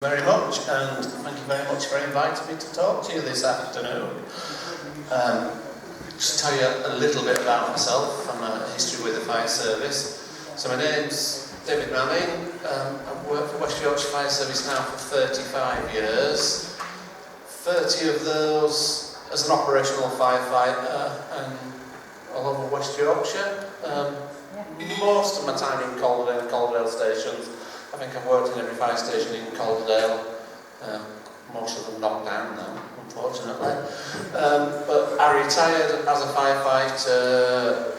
Very much, and thank you very much for inviting me to talk to you this afternoon. Just tell you a little bit about myself and my history with the fire service. So my name's David Manning. I've worked for West Yorkshire Fire Service now for 35 years. 30 of those as an operational firefighter and all over West Yorkshire. Most of my time in Calderdale stations. I think I've worked in every fire station in Calderdale. Most of them knocked down now, unfortunately. But I retired as a firefighter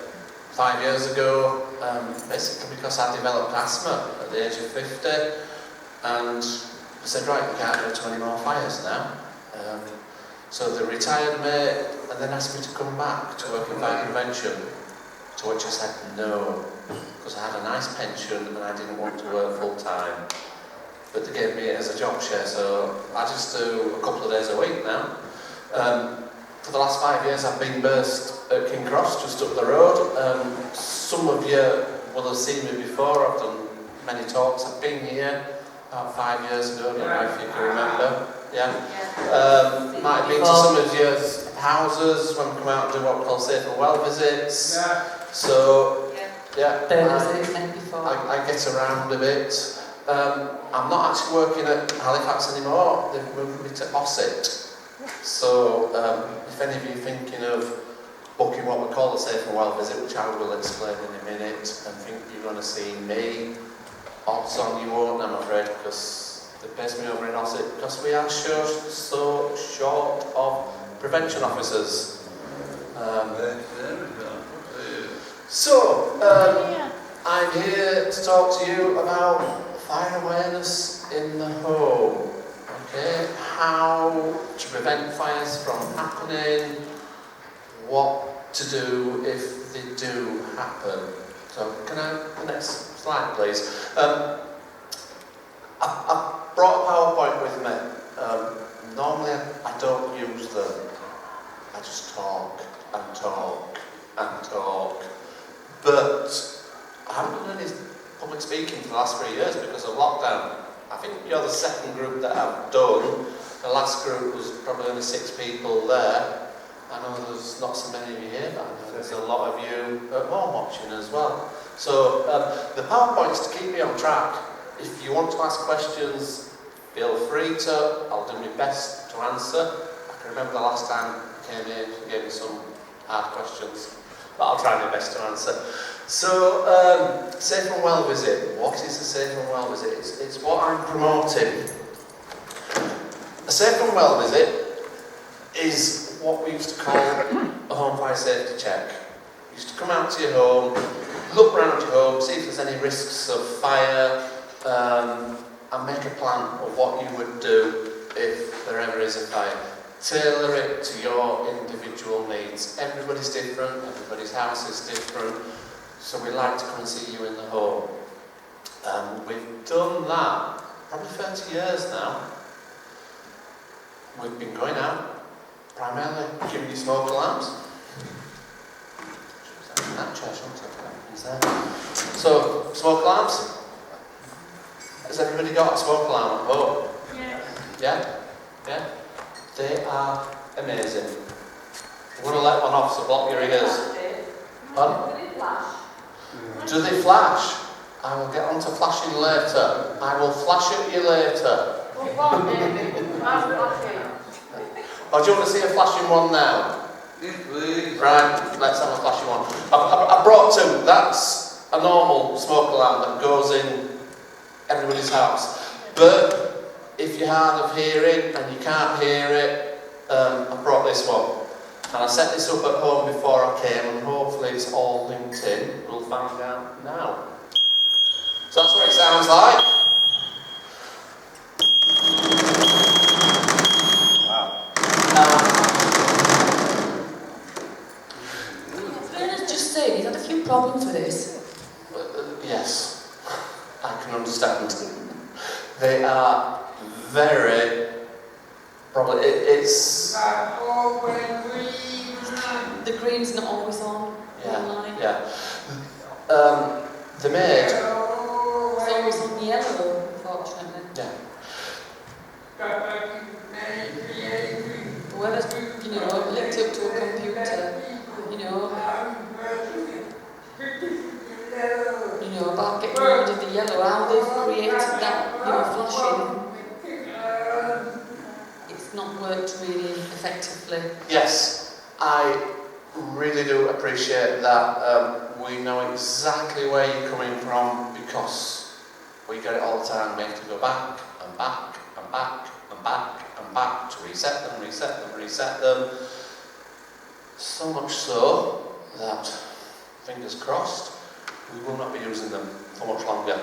5 years ago, basically because I developed asthma at the age of 50, and I said, right, we can't do 20 more fires now. So they retired me and then asked me to come back to work in fire prevention, to which I said no, because I had a nice pension and I didn't want to work full time. But they gave me it as a job share, so I just do a couple of days a week now. For the last 5 years I've been based at King Cross, just up the road. Some of you will have seen me before. I've done many talks. I've been here about 5 years ago, I don't know if you can remember. Yeah. Might have been to some of your houses when we come out and do what we call safe and well visits. So, yeah, I get around a bit. I'm not actually working at Halifax anymore. They've moved me to Ossett. So, if any of you are thinking of booking what we call a safe and well visit, which I will explain in a minute, and think you're going to see me, odds on you won't, I'm afraid, because they based me over in Ossett, because we are so short of prevention officers. I'm here to talk to you about fire awareness in the home. Okay, how to prevent fires from happening, what to do if they do happen. So, can I have the next slide, please? I've brought a PowerPoint with me. Normally I don't use them. I just talk and talk and talk. But I haven't done any public speaking for the last 3 years because of lockdown. I think you're the second group that I've done. The last group was probably only 6 people there. I know there's not so many of you here, but I know there's a lot of you at home watching as well. So the PowerPoint's to keep me on track. If you want to ask questions, feel free to. I'll do my best to answer. I can remember the last time I came here, you gave me some hard questions, but I'll try my best to answer. So, safe and well visit. What is a safe and well visit? It's what I'm promoting. A safe and well visit is what we used to call a home fire safety check. You used to come out to your home, look around your home, see if there's any risks of fire, and make a plan of what you would do if there ever is a fire. Tailor it to your individual needs. Everybody's different, everybody's house is different, so we like to come and see you in the home. We've done that probably 30 years now. We've been going out, primarily giving you smoke alarms. So, smoke alarms. Has everybody got a smoke alarm at home? Yeah? Yeah? They are amazing. I'm going to let one off, so block your ears. Pardon? Do they flash? I will get on to flashing later. I will flash at you later. Or do you want to see a flashing one now? Right, let's have a flashing one. I brought 2. That's a normal smoke alarm that goes in everybody's house. But if you're hard of hearing and you can't hear it, I brought this one. And I set this up at home before I came, and hopefully it's all linked in. We'll find out now. So that's what it sounds like. Bernard's just saying he's had a few problems with this. Yes, I can understand. They are very, probably, it's... The green's not always on. Yeah. The maid... It's always on yellow, unfortunately. Yeah. connect it up to a computer, you know, about getting rid of the yellow, how they've created that, flashing. It's not worked really effectively. Yes, I really do appreciate that. We know exactly where you're coming from because we get it all the time. We have to go back and back and back and back and back to reset them. So much so that, fingers crossed, we will not be using them for much longer.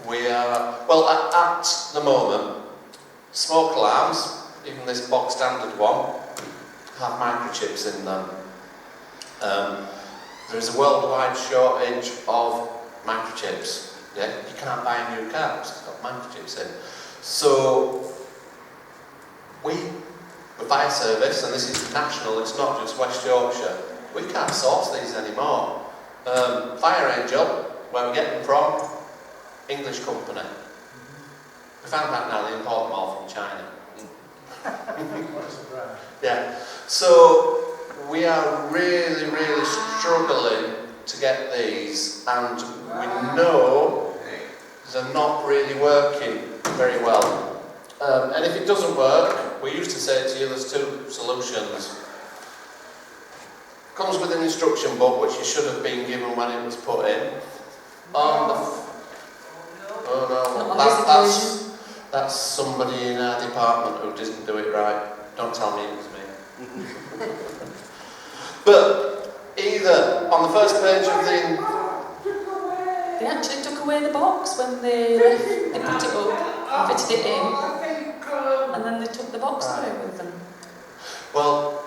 We are, well, at the moment, smoke alarms, even this bog standard one, have microchips in them. There is a worldwide shortage of microchips. Yeah? You can't buy a new car because it's got microchips in. So, the fire service, and this is national, it's not just West Yorkshire, we can't source these anymore. Fire Angel, where we get them from, English company. We found out now they import them all from China. Yeah, so we are really, really struggling to get these, and we know they're not really working very well. And if it doesn't work, we used to say to you there's two solutions. Comes with an instruction book which you should have been given when it was put in. That's somebody in our department who didn't do it right. Don't tell me it was me. But either on the first page of the... They actually took away the box when they left, they put it up, fitted it in, and then they took the box away with them. Well,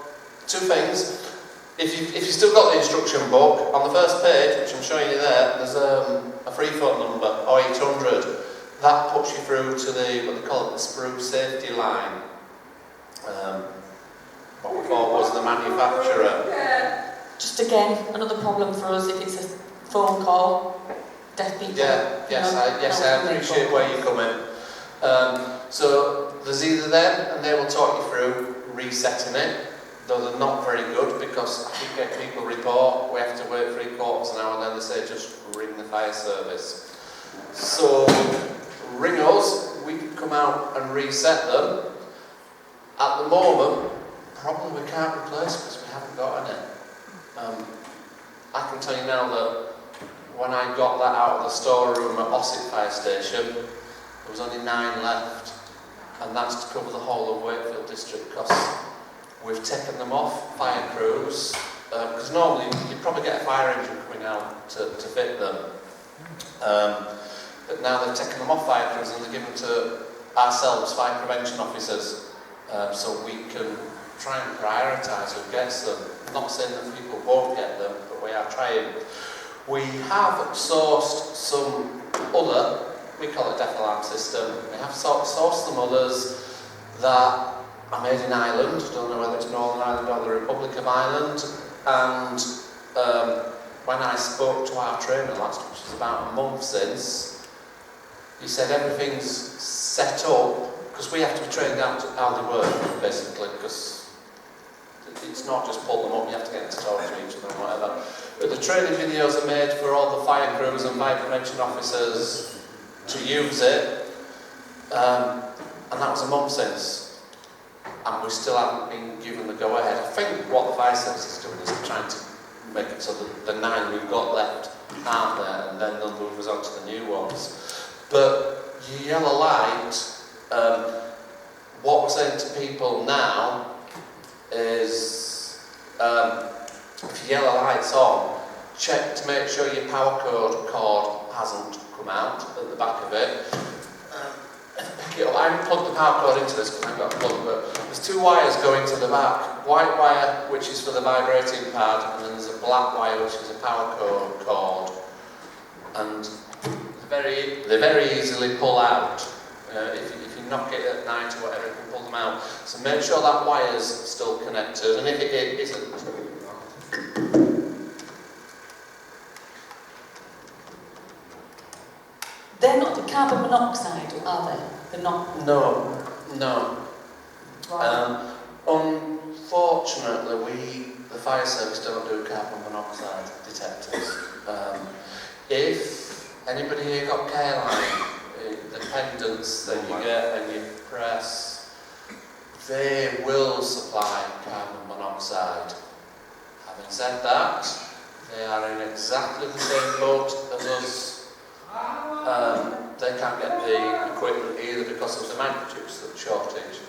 two things. If you still got the instruction book, on the first page, which I'm showing you there, there's a free phone number, 0800. That puts you through to the, what they call it, the Spruce Safety Line. What we thought was the manufacturer. Just again, another problem for us if it's a phone call, deaf people. Yeah, yes, I appreciate where you're coming. So there's either them, and they will talk you through resetting it. Though they're not very good because I keep getting people report, we have to wait 3/4 an hour and then they say just ring the fire service. So ring us, we can come out and reset them. At the moment, probably we can't replace because we haven't got any. I can tell you now that when I got that out of the storeroom at Ossett Fire Station, there was only 9 left, and that's to cover the whole of Wakefield district because we've taken them off fire crews, because normally you'd probably get a fire engine coming out to fit them. But now they've taken them off fire crews and they're given to ourselves, fire prevention officers, so we can try and prioritise who gets them. I'm not saying that people won't get them, but we are trying. We have sourced some other, we call it death alarm system, we have sourced some others that are made in Ireland. I don't know whether it's Northern Ireland or the Republic of Ireland. And when I spoke to our trainer last, which was about a month since, he said everything's set up, because we have to be trained out to how they work, basically, because it's not just pull them up, you have to get them to talk to each other and whatever. But the training videos are made for all the fire crews and fire prevention officers to use it. And that was a month since. And we still haven't been given the go-ahead. I think what the fire service is doing is trying to make it so that the 9 we've got left aren't there, and then they'll move us on to the new ones. But yellow light, what we're saying to people now is, if your yellow light's on, check to make sure your power cord hasn't come out at the back of it. I haven't plugged the power cord into this because I've got a plug, but there's 2 wires going to the back. White wire, which is for the vibrating pad, and then there's a black wire, which is a power cord. And they very easily pull out. If you knock it at night or whatever, you can pull them out. So make sure that wire's still connected, and if it isn't, they're not the carbon monoxide, are they? They're not. No. Right. Unfortunately, Unfortunately, the fire service don't do carbon monoxide detectors. If anybody here got Careline, the pendants that you get and you press, they will supply carbon monoxide. Having said that, they are in exactly the same boat as us. They can't get the equipment either because of the microchips shortage.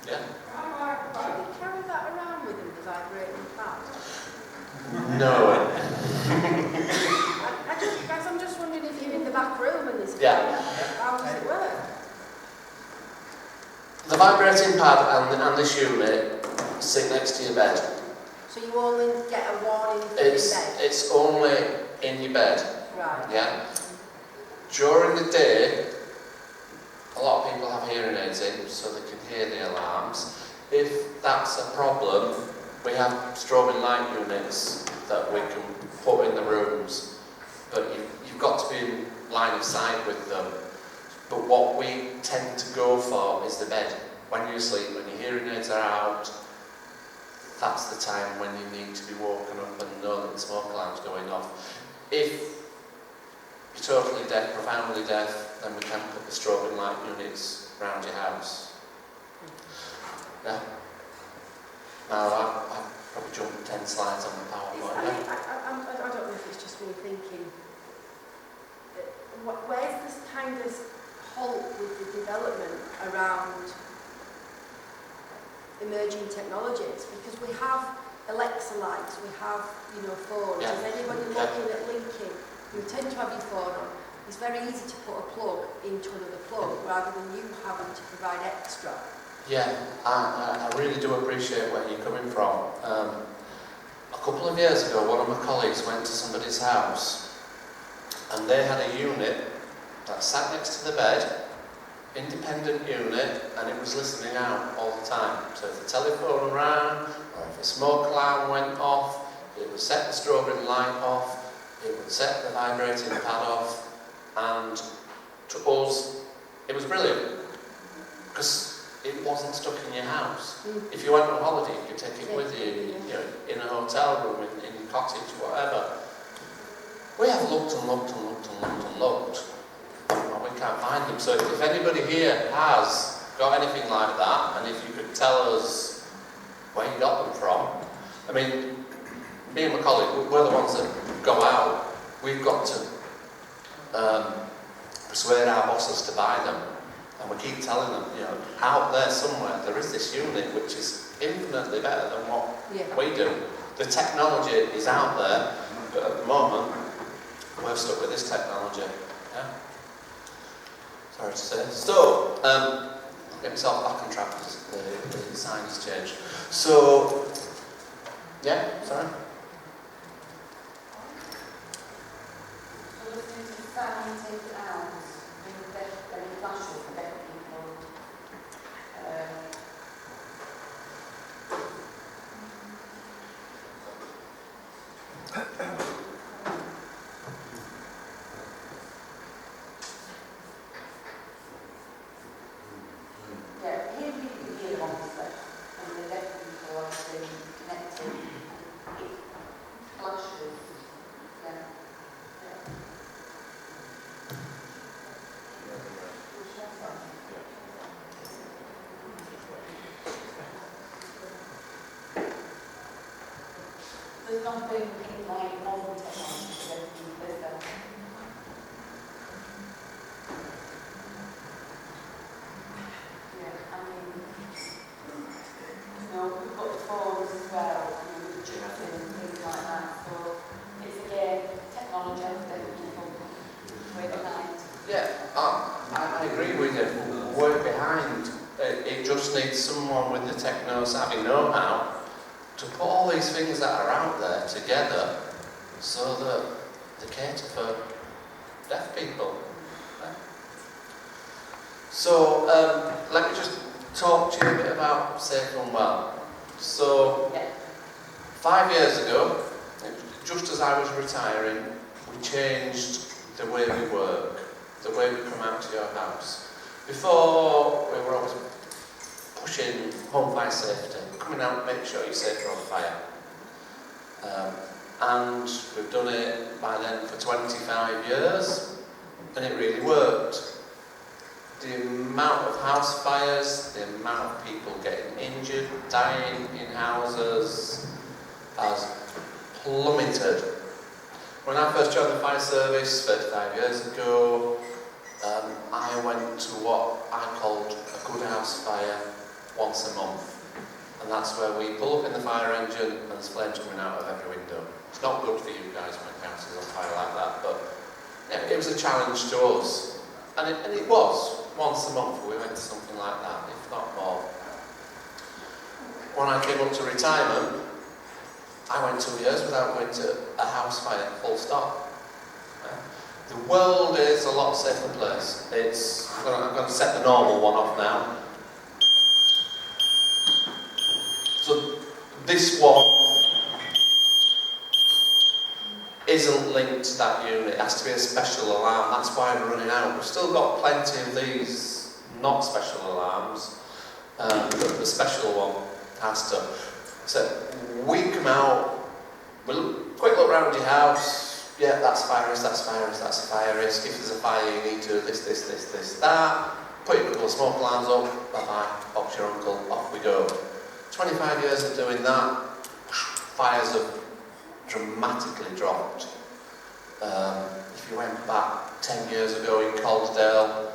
Yeah. Do you carry that around with them, the vibrating pad? No. Guys, I'm just wondering if you're in the back room and this. Yeah. How does it work? The vibrating pad and this unit sit next to your bed. So you only get a warning for your bed? It's only in your bed. Right. Yeah. During the day, a lot of people have hearing aids in so they can hear the alarms. If that's a problem, we have strobing light units that we can put in the rooms, but you've got to be in line of sight with them. But what we tend to go for is the bed. When you're asleep, when your hearing aids are out, that's the time when you need to be woken up and know that the smoke alarm's going off. If you're totally deaf, profoundly deaf, then we can put the strobing light units around your house. Yeah. Now, I've probably jumped 10 slides on the PowerPoint. I don't know if it's just me thinking, where's this kind of halt with the development around emerging technologies? Because we have Alexa lights, we have, phones. Yeah. Is anybody looking at linking? You tend to have your phone on. It's very easy to put a plug into another plug rather than you having to provide extra. Yeah, I really do appreciate where you're coming from. A couple of years ago, one of my colleagues went to somebody's house and they had a unit that sat next to the bed, independent unit, and it was listening out all the time. So if the telephone rang or if a smoke alarm went off, it would set the strobing light off, it would set the vibrating pad off, and to us, it was brilliant because it wasn't stuck in your house. If you went on holiday, you could take it with you, in a hotel room, in a cottage, whatever. We have looked and looked and looked and looked and looked, and we can't find them. So if anybody here has got anything like that, and if you could tell us where you got them from. I mean, me and my colleague, we're the ones that go out. We've got to persuade our bosses to buy them. And we keep telling them, out there somewhere, there is this unit which is infinitely better than what we do. The technology is out there, but at the moment, we're stuck with this technology. Yeah? Sorry to say. So, I'll get myself back on track because the sign has changed. So, yeah, sorry. So listening to the sound, take it out. Any flashes for deaf people. Yeah, hear people hear obviously, and the deaf people are obviously connected. It flashes. Yeah. There's nothing in like modern technology for deaf people, is there? Yeah, I mean, we've got the phones as well, and we've chips in and things like that, so it's again, technology for deaf people, way behind. Yeah, I agree with you. We're behind. It just needs someone with the techno-savvy know-how to put all these things that are out there together so that they cater for deaf people. Right? So, let me just talk to you a bit about Safe and Well. So, 5 years ago, just as I was retiring, we changed the way we work. the way we come out to your house. Before, we were always pushing home fire safety, coming out, make sure you're safe from fire. And we've done it by then for 25 years, and it really worked. The amount of house fires, the amount of people getting injured, dying in houses has plummeted. When I first joined the fire service 35 years ago, I went to what I called a good house fire once a month. And that's where we pull up in the fire engine and there's flames coming out of every window. It's not good for you guys when the house is on fire like that, but yeah, it was a challenge to us. And it was. Once a month we went to something like that, if not more. When I came up to retirement, I went 2 years without going to a house fire, full stop. The world is a lot safer place. I'm going to set the normal one off now. So this one isn't linked to that unit. It has to be a special alarm. That's why we're running out. We've still got plenty of these not special alarms, but the special one has to. So we come out, we'll quick look around your house. Yeah, that's fire risk, that's fire risk, that's a fire risk. If there's a fire, you need to do this, that. Put your couple of smoke alarms up, bye-bye, box your uncle, off we go. 25 years of doing that, fires have dramatically dropped. If you went back 10 years ago in Coldsdale,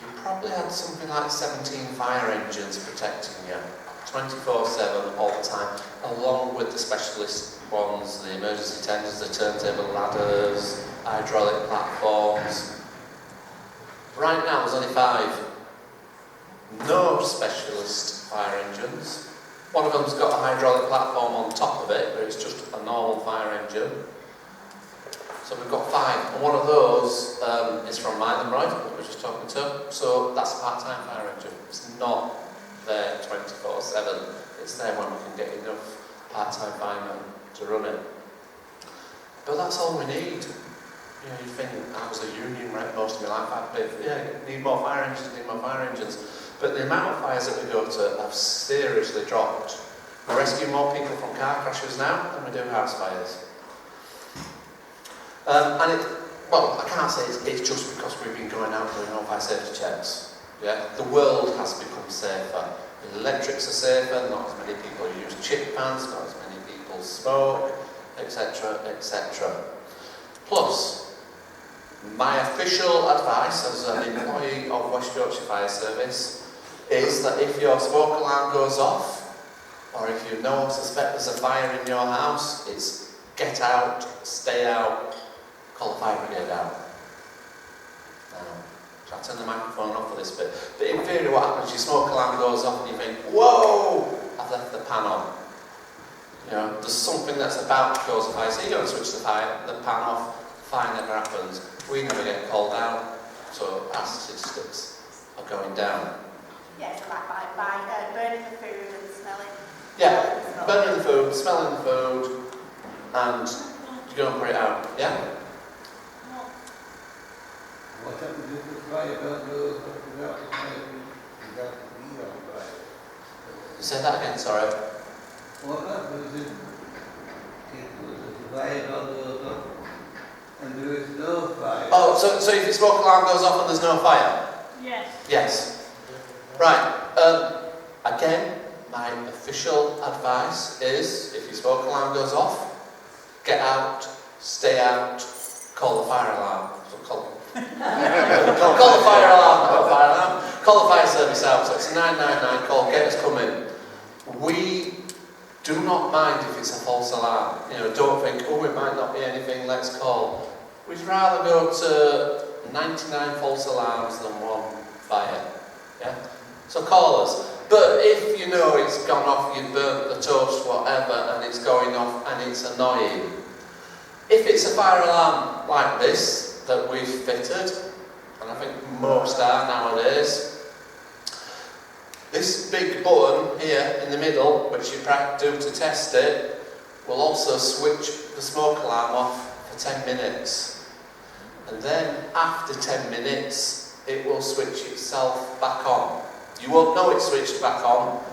you probably had something like 17 fire engines protecting you, 24/7 all the time, along with the specialist ones, the emergency tenders, the turntable ladders, hydraulic platforms. Right now there's only 5. No specialist fire engines. One of them's got a hydraulic platform on top of it, but it's just a normal fire engine. So we've got 5, and one of those is from Mythenroyd, that we were just talking to. So that's a part-time fire engine. It's not there 24/7. It's there when we can get enough part-time firemen to run it. But that's all we need. You know, you think I was a union rep most of my life. I'd be, yeah, need more fire engines, need more fire engines. But the amount of fires that we go to have seriously dropped. We rescue more people from car crashes now than we do house fires. Well, I can't say it's just because we've been going out doing all fire safety checks. Yeah, the world has become safer. Electrics are safer, not as many people use chip pans, not as many people smoke, etc., etc. Plus, my official advice as an employee of West Yorkshire Fire Service is that if your smoke alarm goes off, or if you know, suspect there's a fire in your house, it's get out, stay out, call the fire brigade out. I'll turn the microphone off for this bit. But in theory, what happens, your smoke alarm goes off and you think, whoa, I've left the pan on. You know, there's something that's about to cause a fire, so you don't switch the pan off, fire never happens. We never get called out, so our statistics are going down. Yeah, so like by burning the food and smelling. Yeah, burning the food, smelling the food, and you go and put it out. Yeah? What happens if the fire don't go without the fire being on fire? Say that again, sorry. What happens if the fire don't go up and there is no fire? Oh, so if your smoke alarm goes off and there's no fire? Yes. Yes. Right. Again, my official advice is, if your smoke alarm goes off, get out, stay out, call the fire alarm. So call the fire alarm, call the fire service out. So it's a 999 call, get us coming. We do not mind if it's a false alarm. You know, don't think, oh, it might not be anything, let's call. We'd rather go to 99 false alarms than 1 fire. Yeah? So call us. But if you know it's gone off, you've burnt the toast, whatever, and it's going off and it's annoying. If it's a fire alarm like this that we've fitted, and I think most are nowadays, this big button here in the middle, which you do to test it, will also switch the smoke alarm off for 10 minutes. and then after 10 minutes it will switch itself back on. You won't know it's switched back on,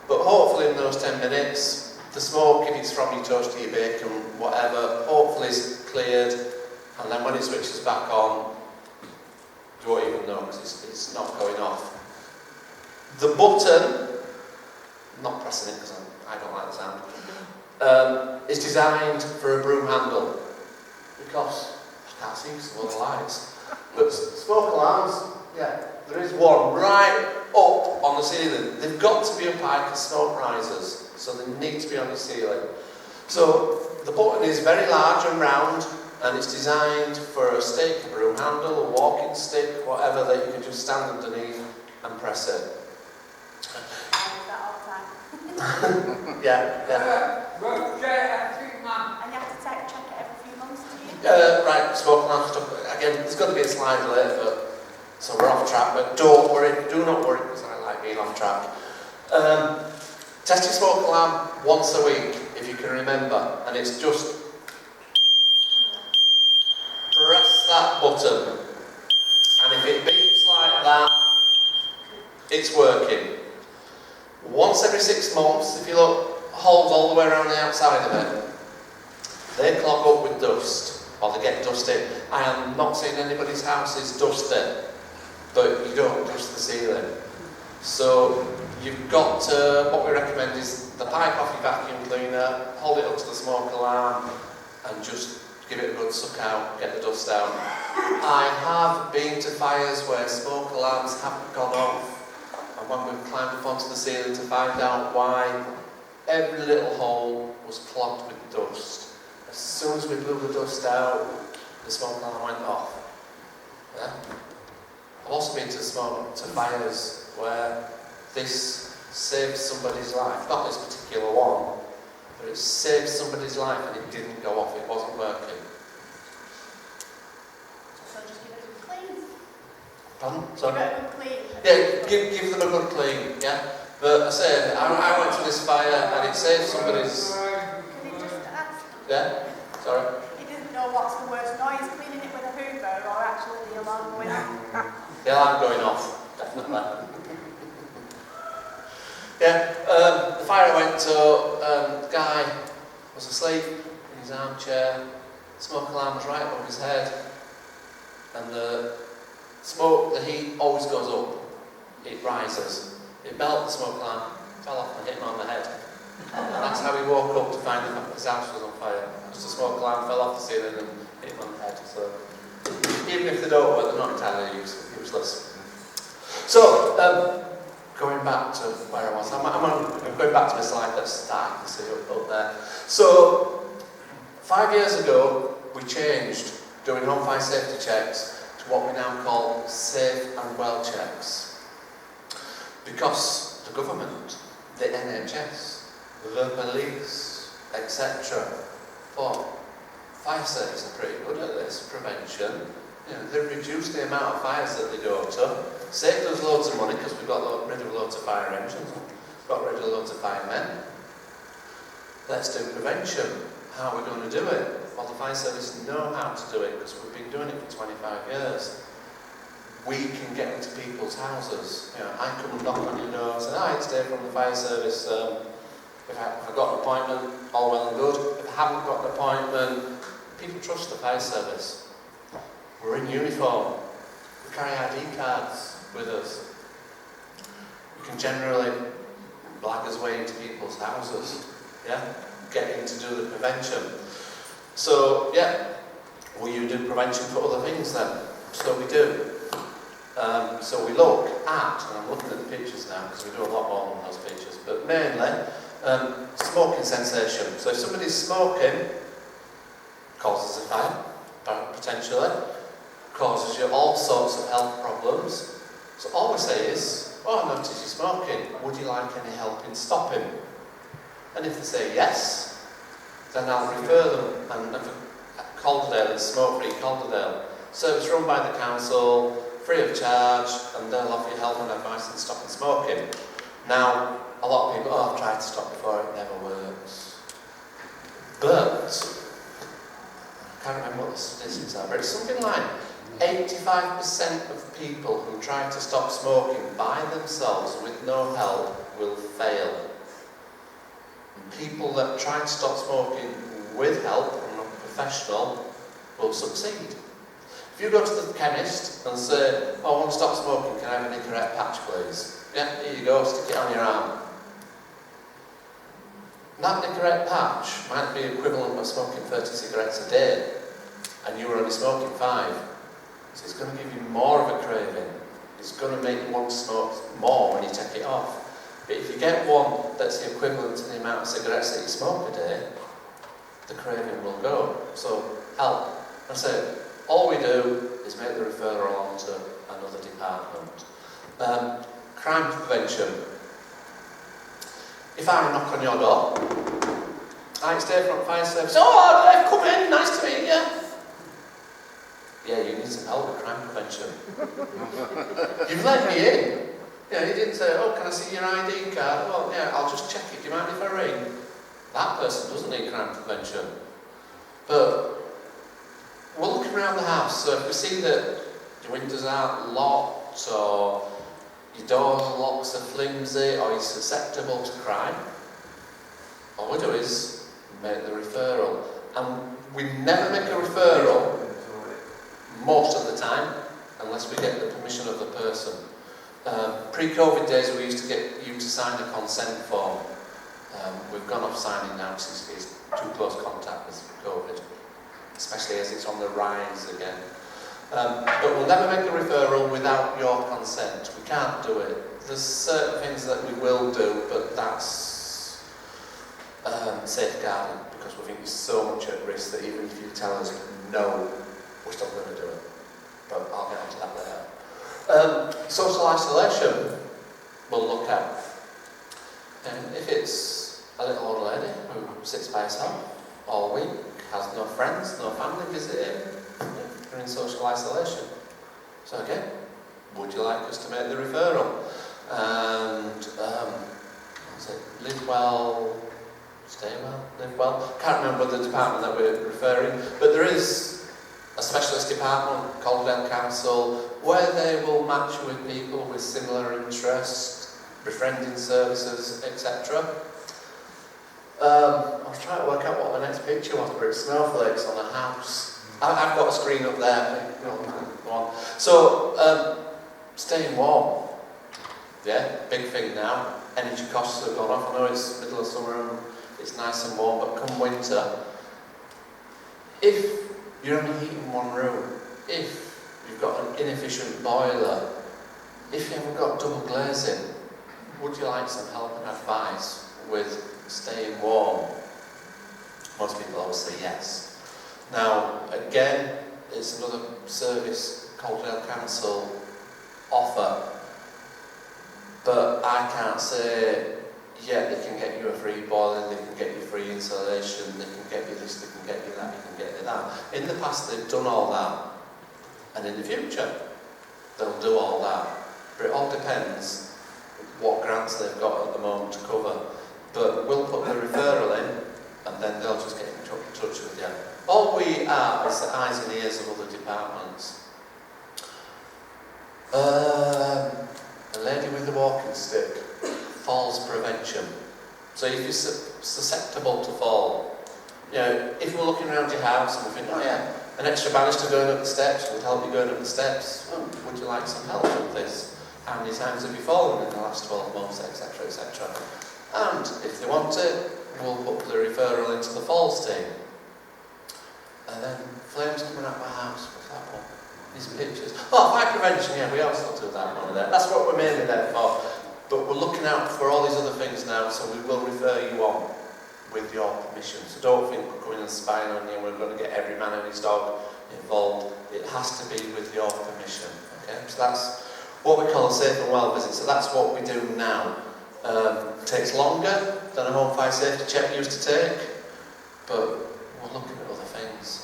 but hopefully in those 10 minutes the smoke, if it's from your toast, your bacon, whatever, hopefully is cleared, and then when it switches back on, you won't even know because it's not going off. The button, I'm not pressing it because I don't like the sound, is designed for a broom handle because I can't see some of the lights. But smoke alarms, yeah, there is one right up on the ceiling. They've got to be up high because smoke rises, so they need to be on the ceiling. So the button is very large and round, and it's designed for a stick, a broom handle, a walking stick, whatever, that you can just stand underneath and press it. I do that all the time. Yeah. And you have to check it every few months, do you? Right, smoke alarm stuff. Again, there's got to be a slide later, but so we're off track. But don't worry, do not worry, because I like being off track. Test your smoke alarm once a week, if you can remember, and it's just press that button, and if it beeps like that, it's working. Once every 6 months, if you look, holes all the way around the outside of it, they clog up with dust, or they get dusty. I am not saying anybody's house is dusty, but you don't dust the ceiling. So you've got to, what we recommend is the pipe off your vacuum cleaner, hold it up to the smoke alarm, and just give it a good suck out, get the dust out. I have been to fires where smoke alarms haven't gone off, and when we've climbed up onto the ceiling to find out why, every little hole was clogged with dust. As soon as we blew the dust out, the smoke alarm went off. Yeah? I've also been to fires where this saved somebody's life. Not this particular one, but it saved somebody's life and it didn't go off, it wasn't working. So just give it a clean. Pardon? Give Sorry? it a clean. Yeah, give them a good clean, yeah? But I said, I went to this fire and it saved somebody's... Can you just ask? Yeah? Sorry? He didn't know what's the worst noise, cleaning it with a hoover or actually the alarm going off. The alarm going off, definitely. Yeah, the fire I went to, the guy was asleep in his armchair, the smoke alarm was right above his head, and the smoke, the heat always goes up, it rises. It belted the smoke alarm, fell off and hit him on the head. And that's how he woke up to find that his house was on fire. Just the smoke alarm fell off the ceiling and hit him on the head. So even if they don't work, they're not entirely useless. So, going back to where I was, I'm going back to my slide that's starting to see up there. So, 5 years ago, we changed doing home fire safety checks to what we now call safe and well checks. Because the government, the NHS, the police, etc., fire service are pretty good at this, prevention. You know, they've reduced the amount of fires that they go to, saved us loads of money because we've got rid of loads of fire engines, got rid of loads of firemen. Let's do prevention. How are we going to do it? Well, the fire service know how to do it because we've been doing it for 25 years. We can get into people's houses. You know, I come and knock on your door and say, "Hi, it's Dave from the fire service. If I've got an appointment, all well and good. If I haven't got an appointment," people trust the fire service. We're in uniform. We carry ID cards with us. We can generally blag us way into people's houses. Yeah, getting to do the prevention. So yeah, will you do prevention for other things then? So we do. So we look at, and I'm looking at the pictures now because we do a lot more than those pictures, but mainly smoking cessation. So if somebody's smoking, causes a fire, potentially, causes you all sorts of health problems. So all we say is, "Oh, I noticed you're smoking, would you like any help in stopping?" And if they say yes, then I'll refer them, and Calderdale is Smoke Free Calderdale. Service run by the council, free of charge, and they'll offer you help and advice in stopping smoking. Now, a lot of people, "Oh, I've tried to stop before, it never works." But, I can't remember what the statistics are, but it's something like 85% of people who try to stop smoking by themselves with no help will fail. And people that try to stop smoking with help from a professional will succeed. If you go to the chemist and say, oh, I want to stop smoking, can I have a Nicorette patch please? Yeah, here you go, stick it on your arm. That Nicorette patch might be equivalent of smoking 30 cigarettes a day, and you were only smoking 5. So it's going to give you more of a craving. It's going to make you want to smoke more when you take it off. But if you get one that's the equivalent to the amount of cigarettes that you smoke a day, the craving will go. So help. I say, all we do is make the referral on to another department. Crime prevention. If I knock on your door, hi, it's Dave from Fire Service. Oh, Dave, come in, nice to meet you. Yeah, you need some help with crime prevention. You've let me in. Yeah, you didn't say, oh, can I see your ID card? Well, yeah, I'll just check it. Do you mind if I ring? That person doesn't need crime prevention. But we're looking around the house, so if we see that your windows aren't locked, or your door locks are flimsy, or you're susceptible to crime, all we do is make the referral. And we never make a referral most of the time unless we get the permission of the person. Pre-COVID days we used to get you to sign a consent form. We've gone off signing now since it's too close contact with COVID, especially as it's on the rise again. But we'll never make a referral without your consent. We can't do it. There's certain things that we will do, but that's safeguarding, because we think it's so much at risk that even if you tell us no, we're still going to do it. But I'll get onto that later. Social isolation we'll look at. And if it's a little old lady who sits by herself all week, has no friends, no family visiting, you're in social isolation. So again, would you like us to make the referral? And live well, stay well, live well. Can't remember the department that we're referring, but there is a specialist department, Calderdale Council, where they will match you with people with similar interests, befriending services, etc. I was trying to work out what the next picture was, but it's snowflakes on a house. I've got a screen up there. So, staying warm. Yeah, big thing now. Energy costs have gone off. I know it's middle of summer and it's nice and warm, but come winter, if you're only heating one room, if you've got an inefficient boiler, if you haven't got double glazing, would you like some help and advice with staying warm? Most people always say yes. Now, again, it's another service Calderdale Council offer, but I can't say, yeah, they can get you a free boiler, they can get you free insulation, they can get you this, they can get you that, they can get you that. In the past, they've done all that, and in the future, they'll do all that. But it all depends what grants they've got at the moment to cover. But we'll put the referral in, and then they'll just get in touch with you. All we are is the eyes and ears of other departments. A lady with a walking stick, falls prevention. So if you're susceptible to fall, you know, if we're looking around your house and we think, oh yeah, an extra banister going up the steps would help you going up the steps, well, would you like some help with this? How many times have you fallen in the last 12 months, etc., etc. And if they want it, we'll put the referral into the falls team. And then flames coming out of my house, what's that one? These pictures. Oh, fire prevention, yeah, we also do that one there. That's what we're mainly there for. But we're looking out for all these other things now, so we will refer you on with your permission. So don't think we're coming and spying on you and we're going to get every man and his dog involved. It has to be with your permission. Okay? So that's what we call a safe and well visit. So that's what we do now. It takes longer than a home fire safety check used to take, but we're looking at other things.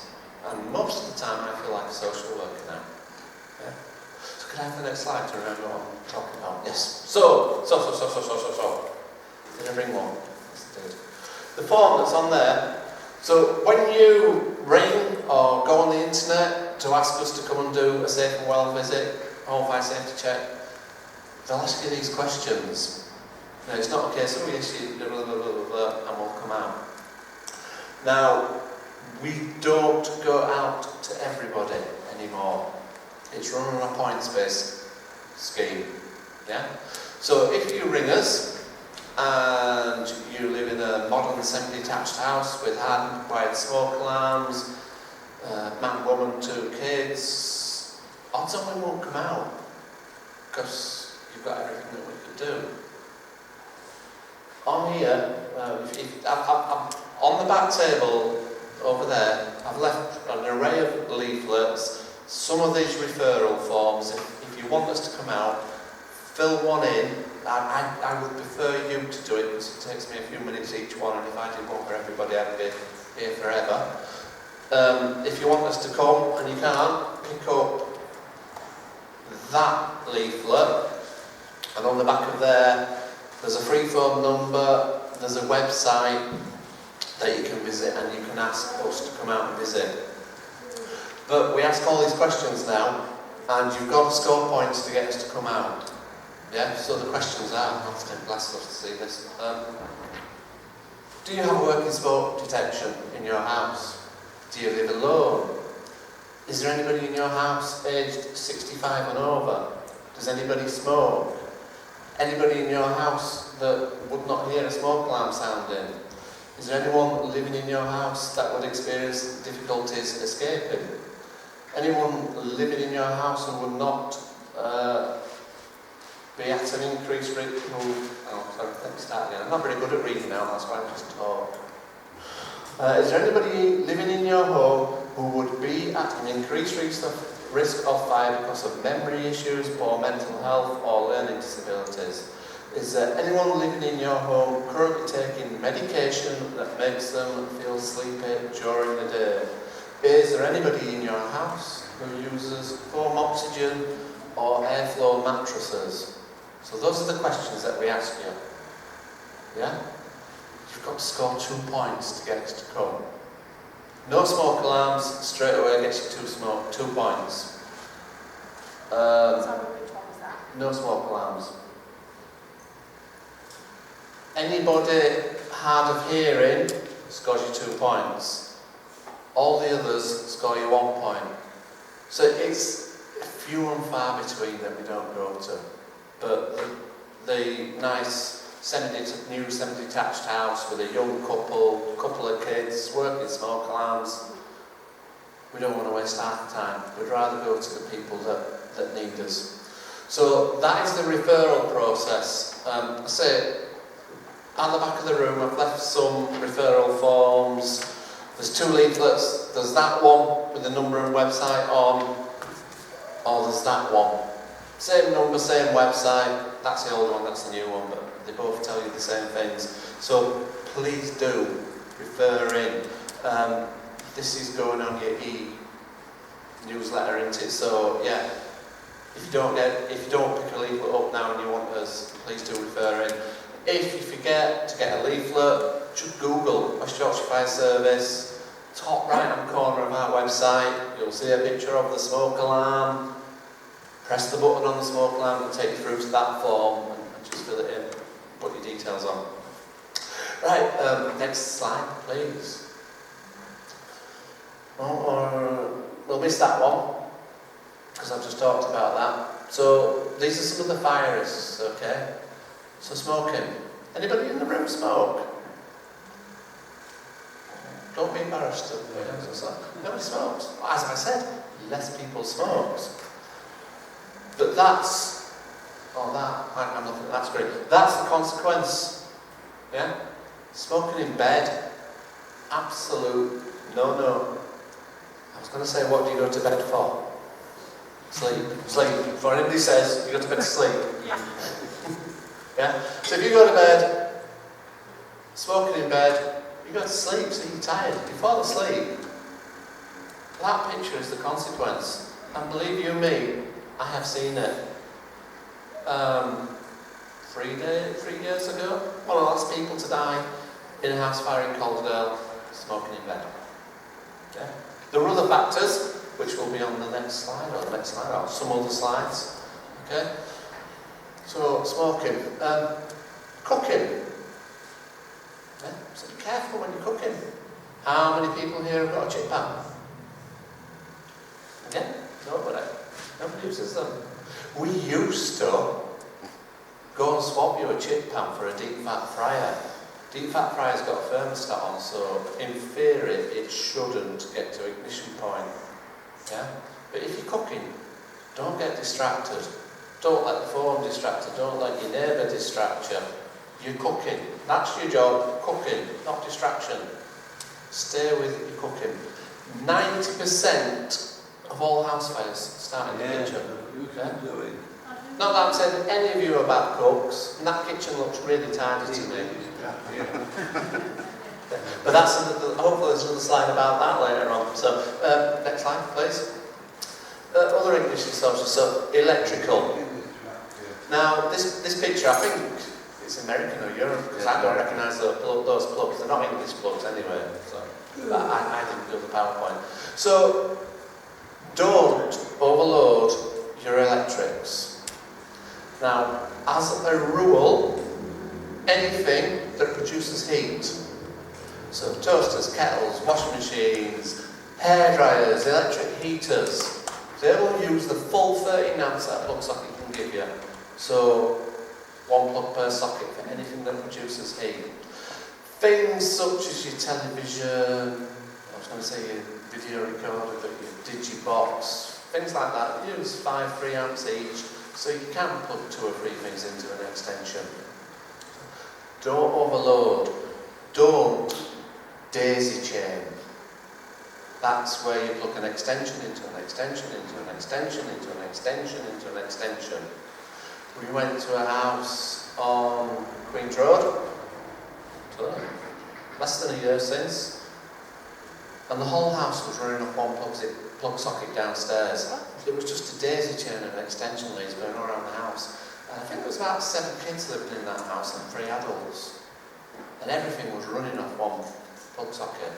And most of the time I feel like a social worker now. Okay? So can I have the next slide to remember what I'm talking about? Yes. So. Did I bring one? Yes, I did. The form that's on there. So when you ring or go on the internet to ask us to come and do a safe and well visit, home fire safety check, they'll ask you these questions. Now, it's not a case of we issue blah, blah, blah, blah, blah, and we'll come out. Now, we don't go out to everybody anymore. It's run on a points-based scheme. Yeah? So if you ring us and you live in a modern semi-detached house with hand-wired smoke alarms, man, woman, 2 kids, odds on we won't come out because you've got everything that we could do. On here, on the back table over there, I've left an array of leaflets, some of these referral forms. If you want us to come out, fill one in. I would prefer you to do it because it takes me a few minutes each one, and if I did one for everybody, I'd be here forever. If you want us to come and you can't, pick up that leaflet, and on the back of there's a free phone number, there's a website that you can visit, and you can ask us to come out and visit. But we ask all these questions now, and you've got to score points to get us to come out. Yeah, so the questions are, I'll have to take glasses off to see this. Do you have working smoke detection in your house? Do you live alone? Is there anybody in your house aged 65 and over? Does anybody smoke? Anybody in your house that would not hear a smoke alarm sounding? Is there anyone living in your house that would experience difficulties escaping? Anyone living in your house who would not be at an increased rate? Let me start again. I'm not very good at reading now, that's why I just talk. Is there anybody living in your home who would be at an increased risk of fire because of memory issues, poor mental health, or learning disabilities? Is there anyone living in your home currently taking medication that makes them feel sleepy during the day? Is there anybody in your house who uses foam oxygen or airflow mattresses? So those are the questions that we ask you. Yeah? You've got to score 2 points to get us to come. No smoke alarms, straight away gets you 2 points. Sorry, which one was that? No smoke alarms. Anybody hard of hearing scores you 2 points. All the others score you 1 point. So it's few and far between that we don't go to. But the nice new semi-detached house with a young couple of kids, working smoke alarms, we don't want to waste our time. We'd rather go to the people that need us. So that is the referral process. I say, at the back of the room, I've left some referral forms. There's 2 leaflets. There's that one with the number and website on, or there's that one. Same number, same website. That's the old one, that's the new one, but they both tell you the same things. So please do refer in. This is going on your e-newsletter, isn't it? So yeah, if you don't pick a leaflet up now and you want us, please do refer in. If you forget to get a leaflet, just Google West Yorkshire Fire Service. Top right hand corner of our website, you'll see a picture of the smoke alarm. Press the button on the smoke alarm and take you through to that form and just fill it in, put your details on. Right, next slide, please. We'll miss that one, because I've just talked about that. So, these are some of the fire risks, okay? So, smoking. Anybody in the room smoke? Don't be embarrassed. Nobody smokes. As I said, less people smoke. But I'm looking at that's great. That's the consequence. Yeah? Smoking in bed, absolute no. I was going to say, what do you go to bed for? Sleep. Before anybody says, you go to bed to sleep. Yeah? So if you go to bed, smoking in bed, you go to sleep, so you're tired. You fall asleep. That picture is the consequence. And believe you me, I have seen it. 3 years ago, one of the last people to die in a house fire in Calderdale, smoking in bed. Yeah? There are other factors, which will be on the next slide, or the next slide, or some other slides. Okay? So, smoking. Cooking. Yeah? So be careful when you're cooking. How many people here have got a chip pan? Again? Nobody. Nobody uses them. We used to go and swap you a chip pan for a deep fat fryer. Deep fat fryer's got a thermostat on, so in theory it shouldn't get to ignition point. Yeah? But if you're cooking, don't get distracted. Don't let the phone distract you. Don't let your neighbour distract you. You're cooking. That's your job, cooking, not distraction. Stay with your cooking. 90% of all house fires start in the kitchen. Okay? Not that I'm saying any of you are bad cooks, and that kitchen looks really tidy to me. But that's hopefully there's another slide about that later on. So, next slide, please. Other English sources, so electrical. Now, this picture, I think it's American or Europe, because I don't recognise those plugs. They're not English plugs anyway. So, but I didn't do the PowerPoint. So, don't overload your electrics. Now, as a rule, anything that produces heat, so toasters, kettles, washing machines, hair dryers, electric heaters, they will use the full 13 amps that a plug socket can give you. So, one plug per socket for anything that produces heat. Things such as your television, I was going to say your video recorder, but your digibox, things like that, use 3 amps each, so you can plug 2 or 3 things into an extension. Don't overload. Don't daisy chain. That's where you plug an extension into an extension, into an extension, into an extension, into an extension. We went to a house on Queen's Road, so less than a year since, and the whole house was running off one plug socket downstairs. It was just a daisy chain and extension leads going all around the house. And I think there was about 7 kids living in that house and 3 adults. And everything was running off one plug socket.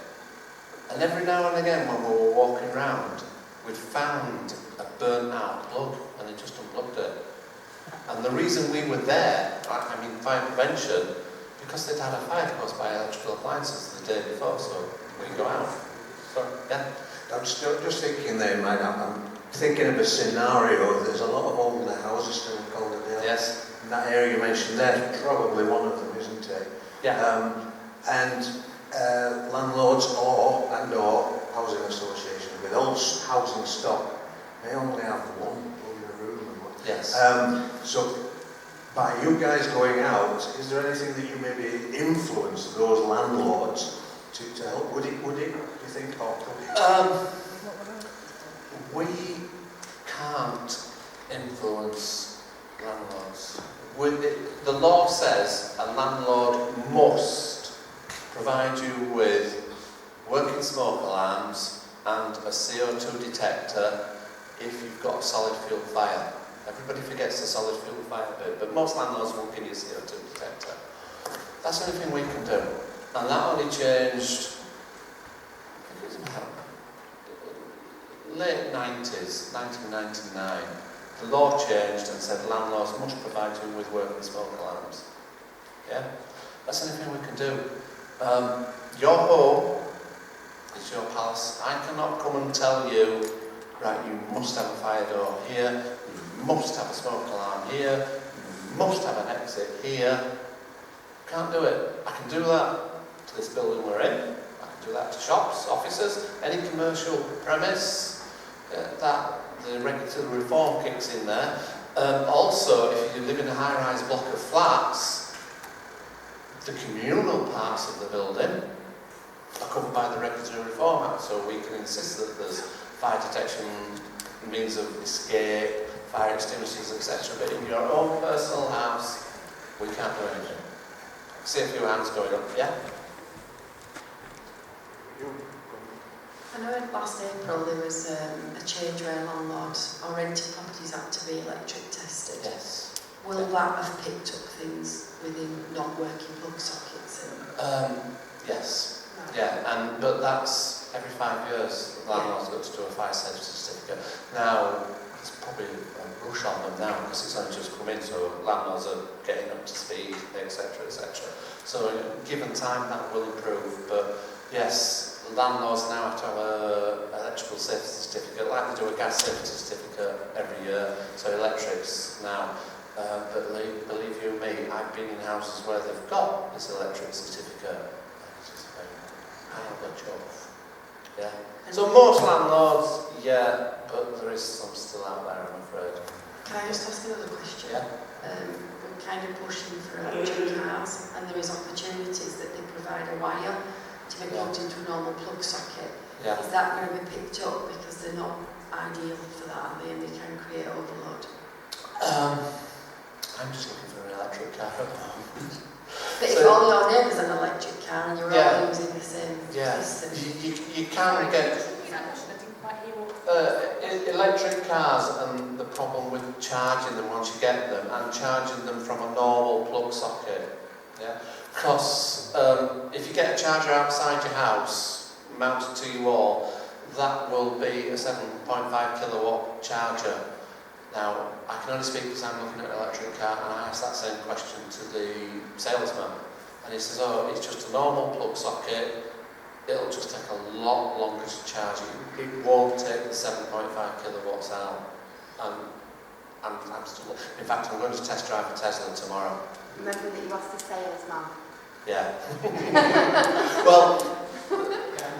And every now and again when we were walking around, we'd found a burnt out plug and they just unplugged it. And the reason we were there, I mean fire prevention, because they'd had a fire caused by electrical appliances the day before, so we go out. So, yeah. I'm still just thinking there, man, I'm thinking of a scenario. There's a lot of older houses still in Calderdale. Yes. And that area you mentioned there's probably one of them, isn't it? Yeah. Landlords or housing associations with old housing stock, they only have one plug in a room. Yes. So by you guys going out, is there anything that you maybe influence those landlords to help? Would it, do you think, or We can't influence landlords. The law says a landlord must provide you with working smoke alarms and a CO2 detector if you've got a solid fuel fire. Everybody forgets the solid fuel fire bit, but most landlords will give you a CO2 detector. That's the only thing we can do. And that only changed, I think it was about late 90s, 1999. The law changed and said landlords must provide you with working smoke alarms. Yeah? That's the only thing we can do. Your home is your palace. I cannot come and tell you, right, you must have a fire door here, you must have a smoke alarm here, you must have an exit here. Can't do it. I can do that to this building we're in. I can do that to shops, offices, any commercial premise that the regulatory reform kicks in there. Also, if you live in a high-rise block of flats, the communal parts of the building are covered by the Regulatory Reform Act, so we can insist that there's fire detection, means of escape, fire extinguishers, etc. But in your own personal house, we can't do anything. I see a few hands going up, yeah? I know last April there was a change where landlords or rented properties had to be electric tested. Yes. Will that have picked up things within not working plug sockets? Yes. Right. Yeah, but that's every 5 years, the landlord's got to do a fire safety certificate. Now, there's probably a rush on them now because it's only just come in, so landlords are getting up to speed, etc., etc. So, given time, that will improve. But yes, landlords now have to have an electrical safety certificate, like they do a gas safety certificate every year. So electrics now. But believe you me, I've been in houses where they've got this electric certificate. It's just very high on the chuff. Yeah. So most landlords, yeah, but there is some still out there, I'm afraid. Can I just ask another question? Yeah. We're kind of pushing for electric cars, and there is opportunities that they provide a wire to be plugged into a normal plug socket. Yeah. Is that going to be picked up because they're not ideal for that, are they, and they can create overload? I'm just looking for an electric car at the moment. But if all your neighbours have an electric car and you're Yeah. all using the same system, You can get electric cars, and the problem with charging them once you get them, and charging them from a normal plug socket. Yeah, because if you get a charger outside your house mounted to your wall, that will be a 7.5 kilowatt charger. Now, I can only speak because I'm looking at an electric car, and I asked that same question to the salesman, and he says, oh, it's just a normal plug socket, it'll just take a lot longer to charge it. It won't take the 7.5 kilowatts out. And I'm still, in fact, I'm going to test drive a Tesla tomorrow. Remember that you asked the salesman. Yeah. Well,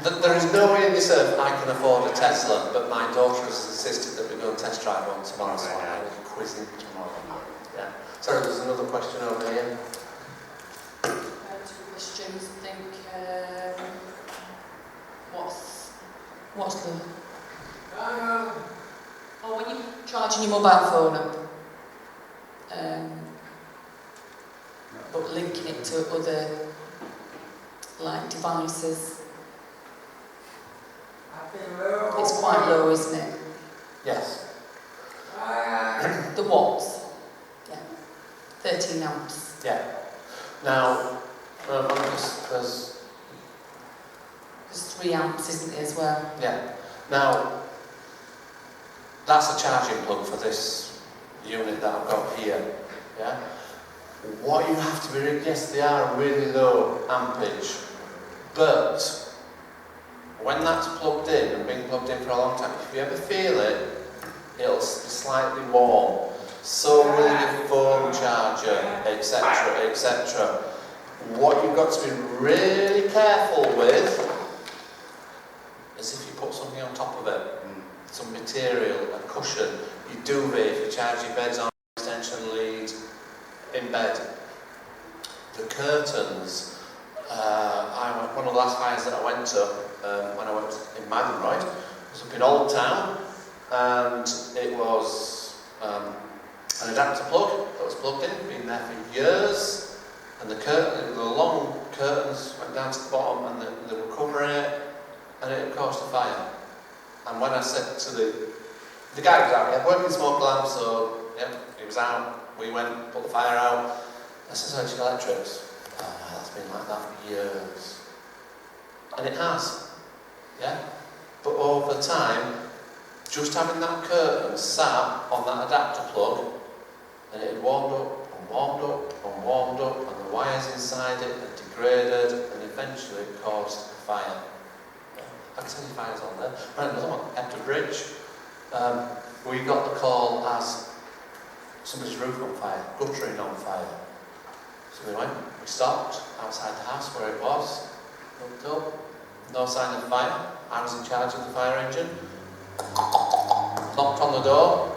there is no way in this earth I can afford a Tesla, but my daughter has insisted that we go and test drive one tomorrow, so I will quiz him tomorrow. Yeah. Sorry, there's another question over here. Two questions. I think what's the when you're charging your mobile phone up, but linking it to other like devices, it's quite low, isn't it? Yes. The watts, yeah, 13 amps. Yeah. Now, there's 3 amps, isn't it, as well? yeah. Now, that's a charging plug for this unit that I've got here. Yeah. What you have to be, yes, they are really low ampage, but when that's plugged in and been plugged in for a long time, if you ever feel it, it'll be slightly warm. So will your phone charger, etc., etc. What you've got to be really careful with is if you put something on top of it, some material, a cushion, your duvet, if you charge your beds on extension lead in bed. The curtains, one of the last fires that I went to when I worked in Madenroyd was up in Old Town, and it was an adapter plug that was plugged in, been there for years, and the long curtains went down to the bottom, and they were covering it, and it had caused a fire. And when I said to the guy was out, he had working smoke alarm, so yeah, he was out, we went, put the fire out. I said, so it's electrics. Oh, that's been like that for years. And it has, yeah? But over time, just having that curtain sat on that adapter plug, and it had warmed up and warmed up and warmed up, and the wires inside it had degraded, and eventually it caused a fire. I can tell you fires on there. Right, another one, Hepton Bridge. We got the call as somebody's roof on fire, guttering on fire. So we went, we stopped outside the house where it was, looked up, no sign of fire. I was in charge of the fire engine. Knocked on the door.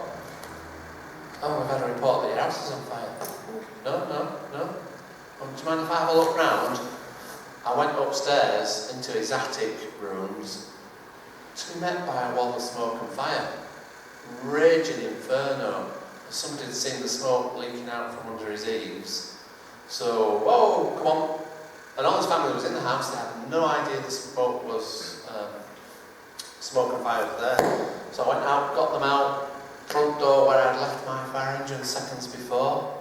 Oh, we've had a report that your house is on fire. No. Do you mind if I have a look round? I went upstairs into his attic rooms to be met by a wall of smoke and fire. Raging inferno. Somebody had seen the smoke leaking out from under his eaves. So, whoa, come on. And all his family was in the house. They had no idea the smoke was smoke and fire was there. So I went out, got them out, front door where I'd left my fire engine seconds before.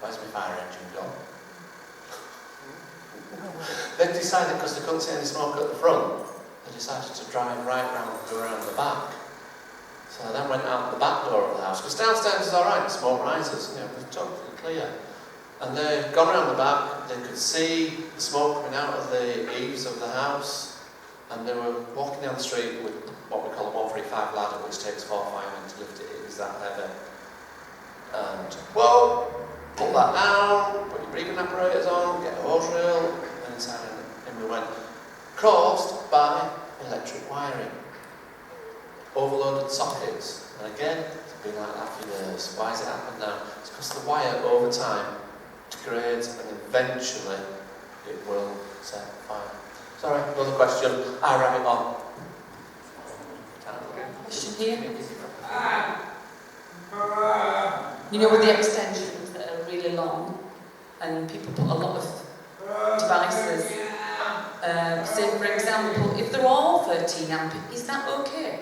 Where's my fire engine gone? They decided, because they couldn't see any smoke at the front, they decided to drive right round and go around the back. So I then went out the back door of the house, because downstairs is alright, smoke rises, it was totally clear. And they'd gone around the back, they could see the smoke coming out of the eaves of the house, and they were walking down the street with what we call a 135 ladder, which takes 4 firemen to lift it, it is that heavy. And, whoa, put that down, put your breathing apparatus on, get a hose reel, and inside and we went. Caused by electric wiring. Overloaded sockets. And again, it's been like that for years. Why has it happened now? It's because the wire over time degrades and eventually it will set fire. Sorry, another question. I wrap it on. Question here. You know, with the extensions that are really long, and people put a lot of devices. Say, for example, if they're all 13 amp, is that okay?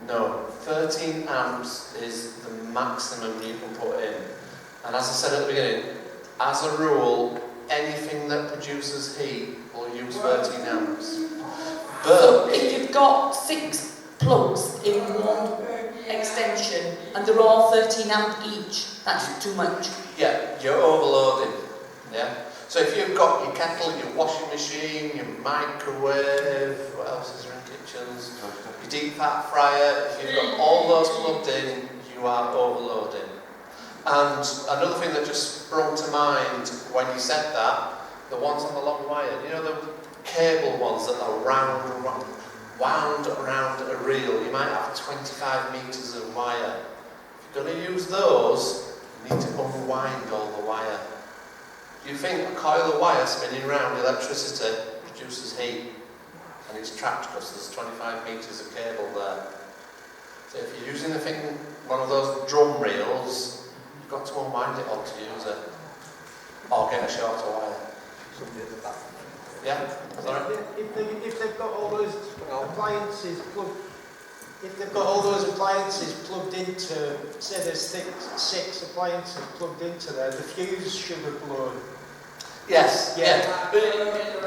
No, 13 amps is the maximum you can put in. And as I said at the beginning, as a rule, anything that produces heat will use 13 amps. So But if you've got 6 plugs in one extension and they're all 13 amp each, that's too much. yeah, you're overloading. Yeah. So if you've got your kettle, your washing machine, your microwave, what else is there in kitchens? Your deep fat fryer, if you've got all those plugged in, you are overloading. And another thing that just sprung to mind when you said that, the ones on the long wire, you know the cable ones that are wound around a reel, you might have 25 metres of wire. If you're going to use those, you need to unwind all the wire. You think a coil of wire spinning around electricity produces heat, and it's trapped because there's 25 metres of cable there. So if you're using one of those drum reels, you've got to unwind it all to use it, or get a shorter wire. Yeah? Sorry? If they've got all those appliances plugged, plugged into, say there's six appliances plugged into there, the fuse should have blown. Yes, Yeah.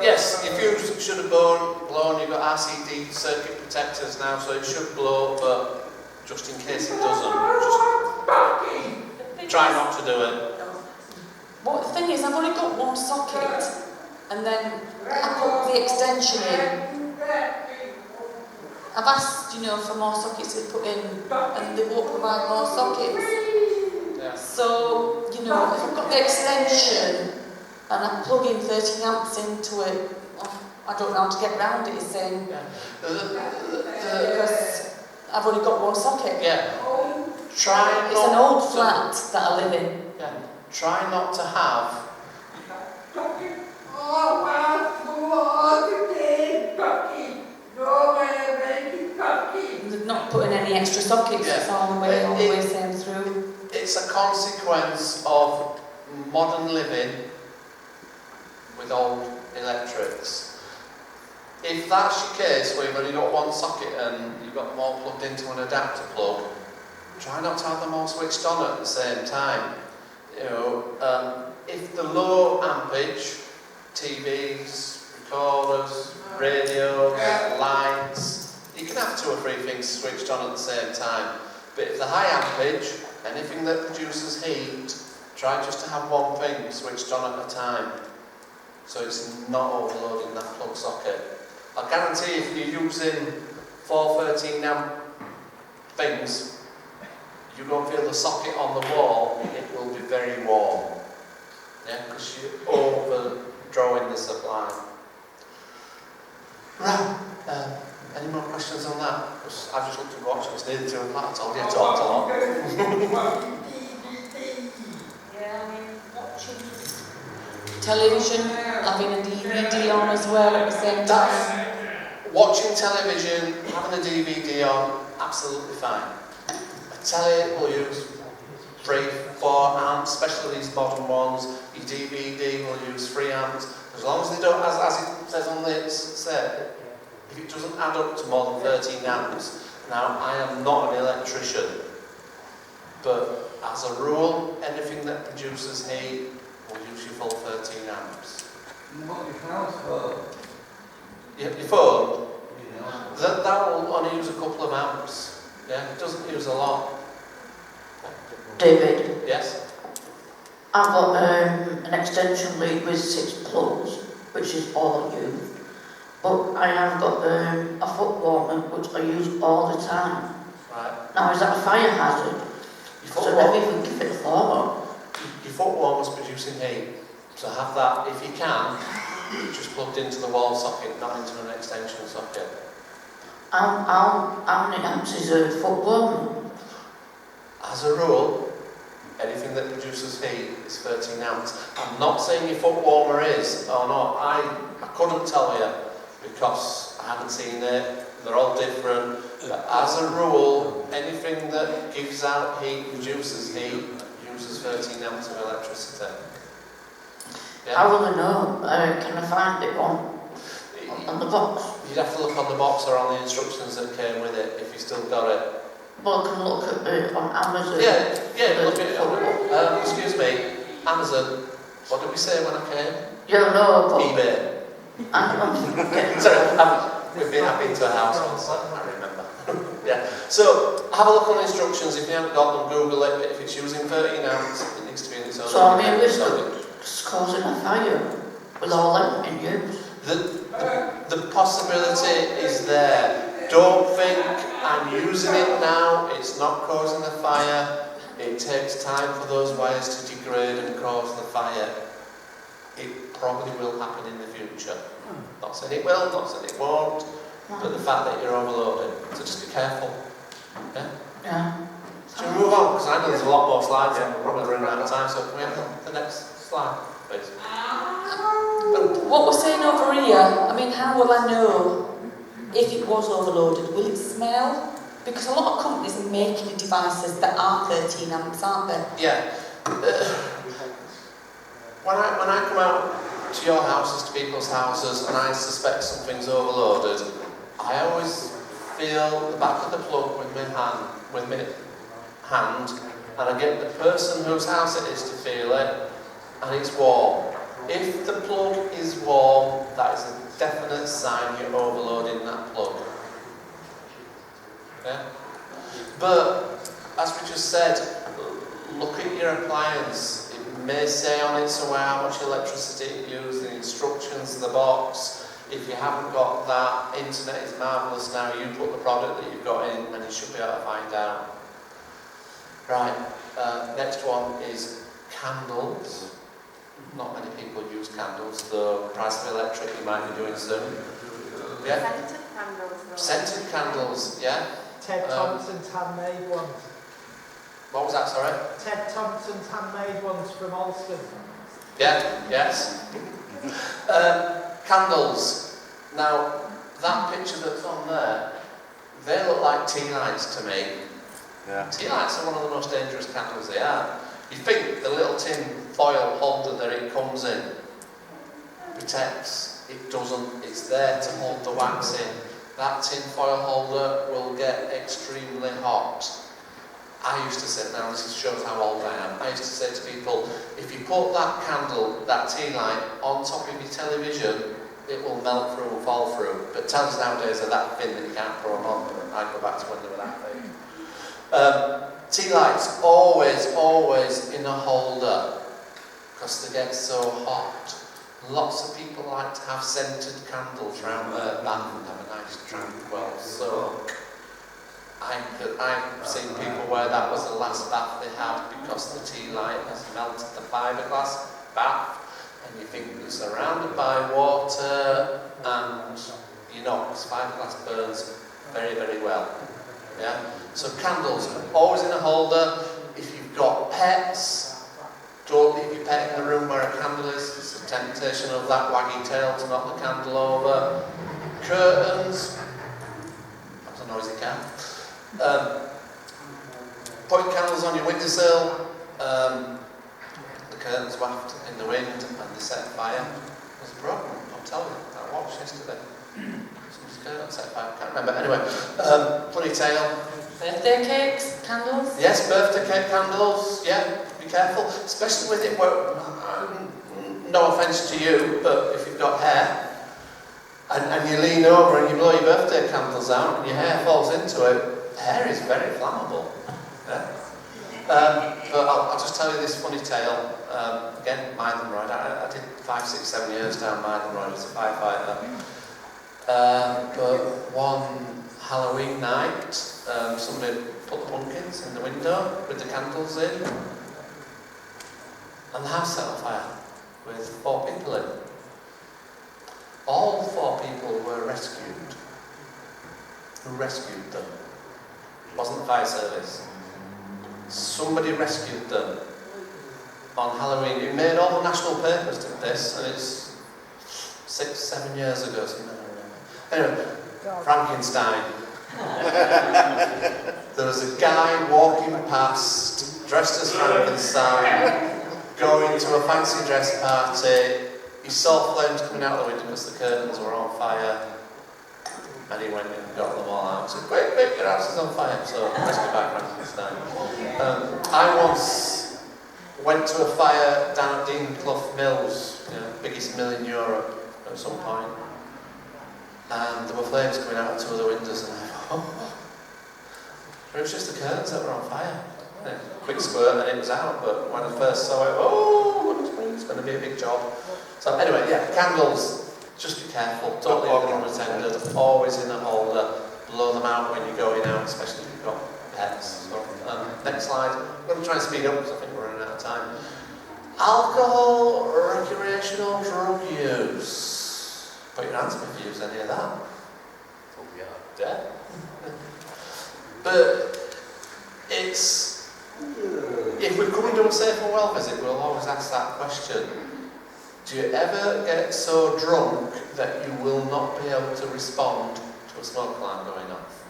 Yes, your fuse should have blown, you've got RCD circuit protectors now, so it should blow, but just in case it doesn't, just try not to do it. Well, the thing is, I've only got one socket, and then I put the extension in. I've asked, for more sockets to put in, and they won't provide more sockets. Yeah. So, if I've got the extension, and I plug in 13 amps into it, I don't know how to get around it, it's saying, because I've only got one socket. Yeah. Try It's not an old to- flat that I live in. Yeah. Try not to have They've not put in any extra sockets, Yeah. it's all the way same through. it's a consequence of modern living with old electrics. If that's your case, where you've only got one socket and you've got them all plugged into an adapter plug, try not to have them all switched on at the same time. If the low ampage, TVs, recorders, radios, lights, you can have 2 or 3 things switched on at the same time. But if the high ampage, anything that produces heat, try just to have one thing switched on at a time, so it's not overloading that plug socket. I guarantee if you're using 4 13 amp things, you go and feel the socket on the wall, it will be very warm. Yeah, because you're overdrawing the supply. Right, any more questions on that? Because I've just looked at watch, it's nearly 2 o'clock, I told you I talked a lot. Television, having a DVD on as well at the same time. Watching television, having a DVD on, absolutely fine. A telly will use 3, 4 amps, especially these modern ones. Your DVD will use 3 amps. As long as they don't, as it says on the set, if it doesn't add up to more than 13 amps. Now, I am not an electrician, but as a rule, anything that produces heat will use your full 13 amps. What your house for? Your phone, You know? that will only use a couple of amps. Yeah, it doesn't use a lot. David, Yes? I've got an extension lead with 6 plugs, which is all I use. But I have got a foot warmer, which I use all the time. Right. Now, is that a fire hazard? Your So foot, I never warm, even give it a thought. your foot warmer's producing heat. So have that, if you can, just plugged into the wall socket, not into an extension socket. How many amps is a foot warmer? As a rule, anything that produces heat is 13 amps. I'm not saying your foot warmer is or not. I couldn't tell you because I haven't seen it. They're all different. But as a rule, anything that gives out heat, produces heat, uses 13 amps of electricity. How Yeah? will I know? Can I find it on the box? You'd have to look on the box or on the instructions that came with it if you still got it. Well, I can look at it on Amazon. Yeah, look at it. Excuse me, Amazon. What did we say when I came? Yeah, no, but eBay. I'm getting Sorry, we've been happy to a house once, I remember. Yeah. So have a look on the instructions. If you haven't got them, Google it. But if it's using 13 amps, it needs to be in its own. So I mean, risk socket. of just causing a fire with all that in use. The possibility is there. Don't think I'm using it now, it's not causing the fire. It takes time for those wires to degrade and cause the fire. It probably will happen in the future. Not saying it will, not saying it won't, but the fact that you're overloaded. So just be careful. Yeah? Yeah. Should we move on? Because I know there's a lot more slides and we're probably running out of time, so can we have the next slide, please? What we're saying over here, I mean, how will I know if it was overloaded? Will it smell? Because a lot of companies are making devices that are 13 amps, aren't they? Yeah. When I come out to your houses, to people's houses, and I suspect something's overloaded, I always feel the back of the plug with my hand, and I get the person whose house it is to feel it, and it's warm. If the plug is warm, that is a definite sign you're overloading that plug. Yeah? But, as we just said, look at your appliance. It may say on it somewhere how much electricity it uses, the instructions, the box. If you haven't got that, internet is marvellous now. You put the product that you've got in and you should be able to find out. Right, next one is candles. Not many people use candles, though price of electric you might be doing soon. Yeah? Scented candles. though. Scented candles, yeah? Ted Thompson's handmade ones. What was that, sorry? Ted Thompson's handmade ones from Alston. Yeah, yes. Candles. Now, that picture that's on there, they look like tea lights to me. Yeah. Tea lights are one of the most dangerous candles they are. You think the little tin foil holder that it comes in protects. It doesn't. It's there to hold the wax in. That tin foil holder will get extremely hot. I used to say, now this shows how old I am, I used to say to people, if you put that candle, that tea light, on top of your television, it will melt through and fall through. But towns nowadays are that thin that you can't put them on. I go back to when they were that big. Tea lights, always in a holder, because they get so hot. Lots of people like to have scented candles around their bath and have a nice tranquil soak. I've seen people where that was the last bath they had because the tea light has melted the fiberglass bath, and you think you're surrounded by water, and you're not, because fiberglass burns very, very well. Yeah? So candles, always in a holder. If you've got pets, don't leave your pet in the room where a candle is. It's a temptation of that waggy tail to knock the candle over. Curtains, that's a noisy cat. Point candles on your windowsill. The curtains waft in the wind and they set fire. There's a problem, I'm telling you. I watched yesterday. Someone's curtain set fire, I can't remember. Anyway, ponytail. Birthday cakes, candles. Yes, birthday cake candles. Yeah, be careful, especially with it. no offence to you, but if you've got hair, and you lean over and you blow your birthday candles out and your hair falls into it, hair is very flammable. Yeah? But I'll just tell you this funny tale. Again, Mythen Road. I did 5, 6, 7 years down Mythen Road as a firefighter. But one Halloween night, somebody put the pumpkins in the window with the candles in, and the house set on fire with 4 people in. All 4 people were rescued. Who rescued them? It wasn't the fire service. Somebody rescued them on Halloween. It made all the national papers did this, and it's 6, 7 years ago, so you never remember. Anyway, Frankenstein. There was a guy walking past, dressed as Frankenstein, going to a fancy dress party. He saw flames coming out of the window because the curtains were on fire, and he went and got them all out. So quick, your house is on fire. So rescued by Frankenstein. I once went to a fire down at Dean Clough Mills, biggest mill in Europe at some point, and there were flames coming out of 2 of the windows, and I thought, it was just the curtains that were on fire. Quick squirt and it was out, but when I first saw it, it's going to be a big job. So anyway, yeah, candles, just be careful, don't leave them unattended, always in a holder, blow them out when you're going out, especially if you've got pets. So, next slide. I'm going to try and speed up because I think we're running out of time. Alcohol, recreational drug use. Put your hands up if you use any of that. Oh yeah. Yeah. But it's, if we're coming to a safe and well visit, we'll always ask that question. Do you ever get so drunk that you will not be able to respond to a smoke alarm going off?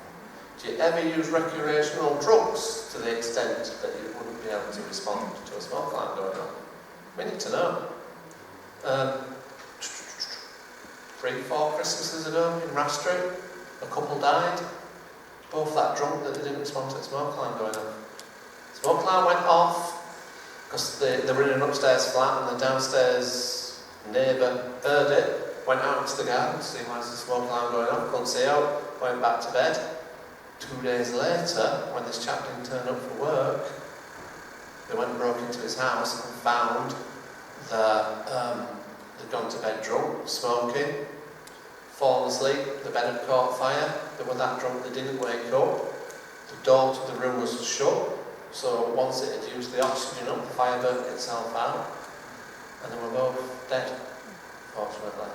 Do you ever use recreational drugs to the extent that you wouldn't be able to respond to a smoke alarm going off? We need to know. 3, 4 Christmases ago in Rastree, a couple died. Both that drunk that they didn't respond to the smoke alarm going off. Smoke alarm went off because they were in an upstairs flat and the downstairs neighbour heard it, went out into the garden to see why there's a smoke alarm going off, couldn't see out, went back to bed. 2 days later, when this chap didn't turn up for work, they went and broke into his house and found that they'd gone to bed drunk, smoking, fallen asleep, the bed had caught fire, they were that drunk they didn't wake up, the door to the room was shut, so once it had used the oxygen up, the fire burnt itself out, and they were both dead, fortunately.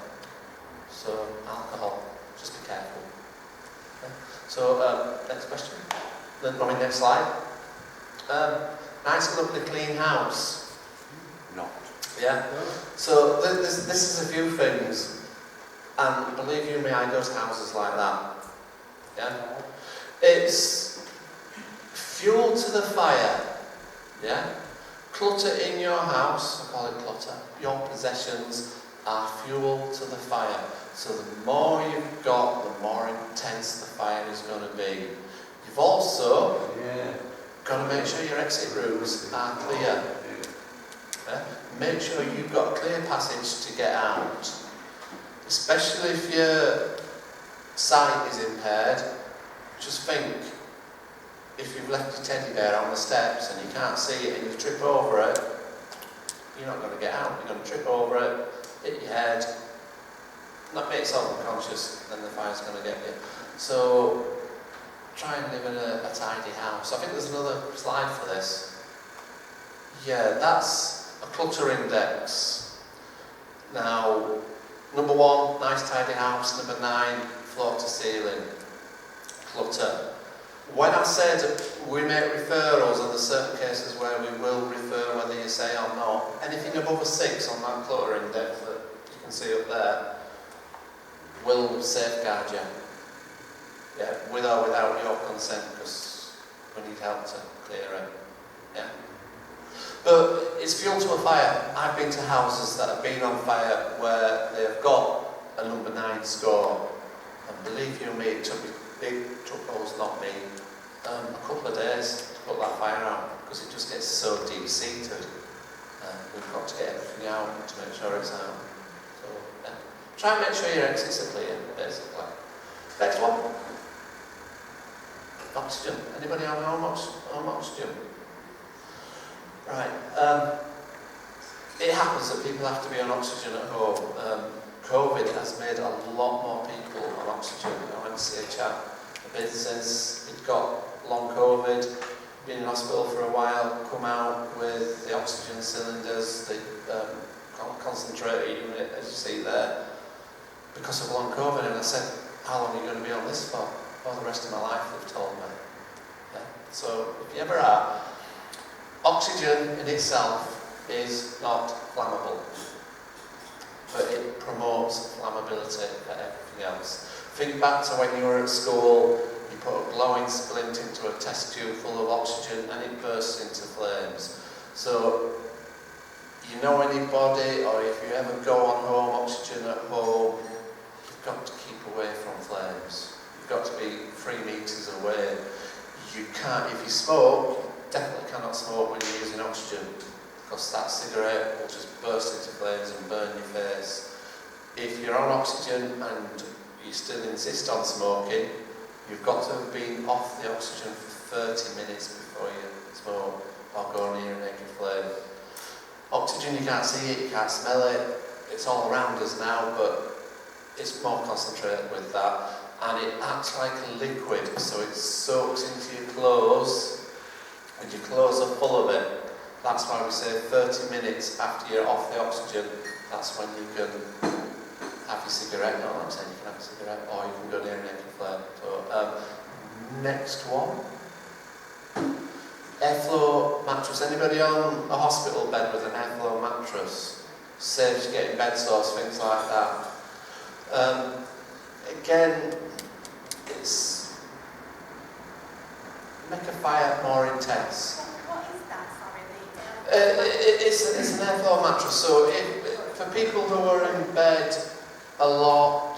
So, alcohol, just be careful. Okay. So, next question. Next slide. Nice lovely clean house. Not. Yeah. So, this is a few things. And believe you me, I go to houses like that. Yeah? It's fuel to the fire. Yeah? Clutter in your house, I call it clutter. Your possessions are fuel to the fire. So the more you've got, the more intense the fire is going to be. You've also got to make sure your exit routes are clear. Yeah? Make sure you've got clear passage to get out. Especially if your sight is impaired, just think, if you've left your teddy bear on the steps and you can't see it and you trip over it, you're not going to get out. You're going to trip over it, hit your head, not make yourself unconscious, then the fire's going to get you. So try and live in a tidy house. I think there's another slide for this. Yeah, that's a clutter index. Now, number 1, nice tidy house. Number 9, floor to ceiling, clutter. When I said we make referrals, and there's certain cases where we will refer whether you say or not, anything above a 6 on that clutter index that you can see up there will safeguard you. Yeah, with or without your consent, because we need help to clear it. Yeah. But it's fuel to a fire. I've been to houses that have been on fire where they've got a number 9 score, and believe you me, it took us, not me, a couple of days to put that fire out, because it just gets so deep-seated. We've got to get everything out to make sure it's out. So, yeah. Try and make sure your exits are clear, basically. Next one. Oxygen. Anybody have home oxygen? Right. It happens that people have to be on oxygen at home. COVID has made a lot more people on oxygen. I went to see a chap a bit since he'd got long COVID, been in hospital for a while, come out with the oxygen cylinders, the concentrator unit, as you see there, because of long COVID. And I said, how long are you going to be on this for? For the rest of my life, they've told me. Yeah. So if you ever are, oxygen in itself is not flammable, but it promotes flammability for everything else. Think back to when you were at school, you put a glowing splint into a test tube full of oxygen and it bursts into flames. So, you know anybody, or if you ever go on home oxygen at home, you've got to keep away from flames. You've got to be 3 meters away. You can't, if you smoke, you definitely cannot smoke when you're using oxygen, because that cigarette will just burst into flames and burn your face. If you're on oxygen and you still insist on smoking, you've got to have been off the oxygen for 30 minutes before you smoke or go near a naked flame. Oxygen, you can't see it, you can't smell it, it's all around us now, but it's more concentrated with that, and it acts like a liquid, so it soaks into your clothes, and your clothes are full of it. That's why we say 30 minutes after you're off the oxygen, that's when you can have your cigarette. No, I'm saying you can have a cigarette, or you can go near a naked flame. So, next one. Airflow mattress. Anybody on a hospital bed with an airflow mattress? Saves you getting bed sores, things like that. Again, it's make a fire more intense. What is that, sorry? It's an airflow mattress, so for people who are in bed a lot,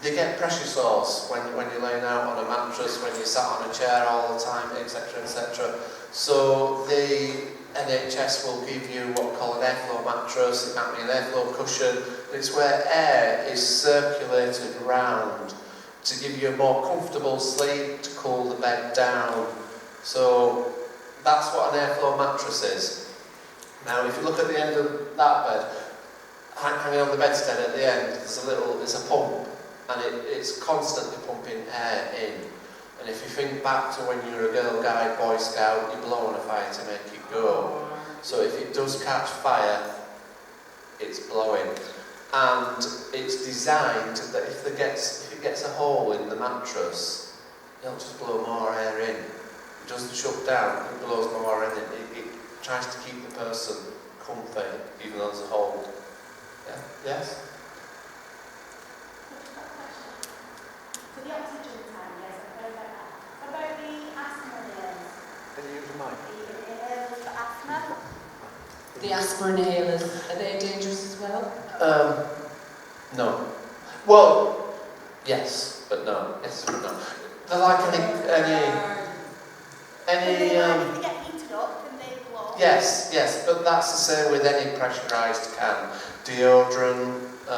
they get pressure sores when you're laying out on a mattress, when you're sat on a chair all the time, etc, etc. So the NHS will give you what we call an airflow mattress. It might be an airflow cushion. It's where air is circulated around to give you a more comfortable sleep, to cool the bed down. So that's what an airflow mattress is. Now, if you look at the end of that bed, hanging on the bedstead at the end, there's a pump, and it's constantly pumping air in. And if you think back to when you were a Girl Guide, Boy Scout, you blow on a fire to make it go. So if it does catch fire, it's blowing. And it's designed that if it gets a hole in the mattress, it'll just blow more air in. It doesn't shut down, it blows more air in. It tries to keep the person comfy, even though there's a hole. Yeah? Yes? For the oxygen tank, yes, I've heard about that. What about the asthma inhalers? Can you use the mic? The inhalers for asthma? The asthma inhalers, are they dangerous as well? No. Well, yes, but no. Yes, but no. They're like any They get heated up and they blow. Yes, but that's the same with any pressurised can. Deodorant, I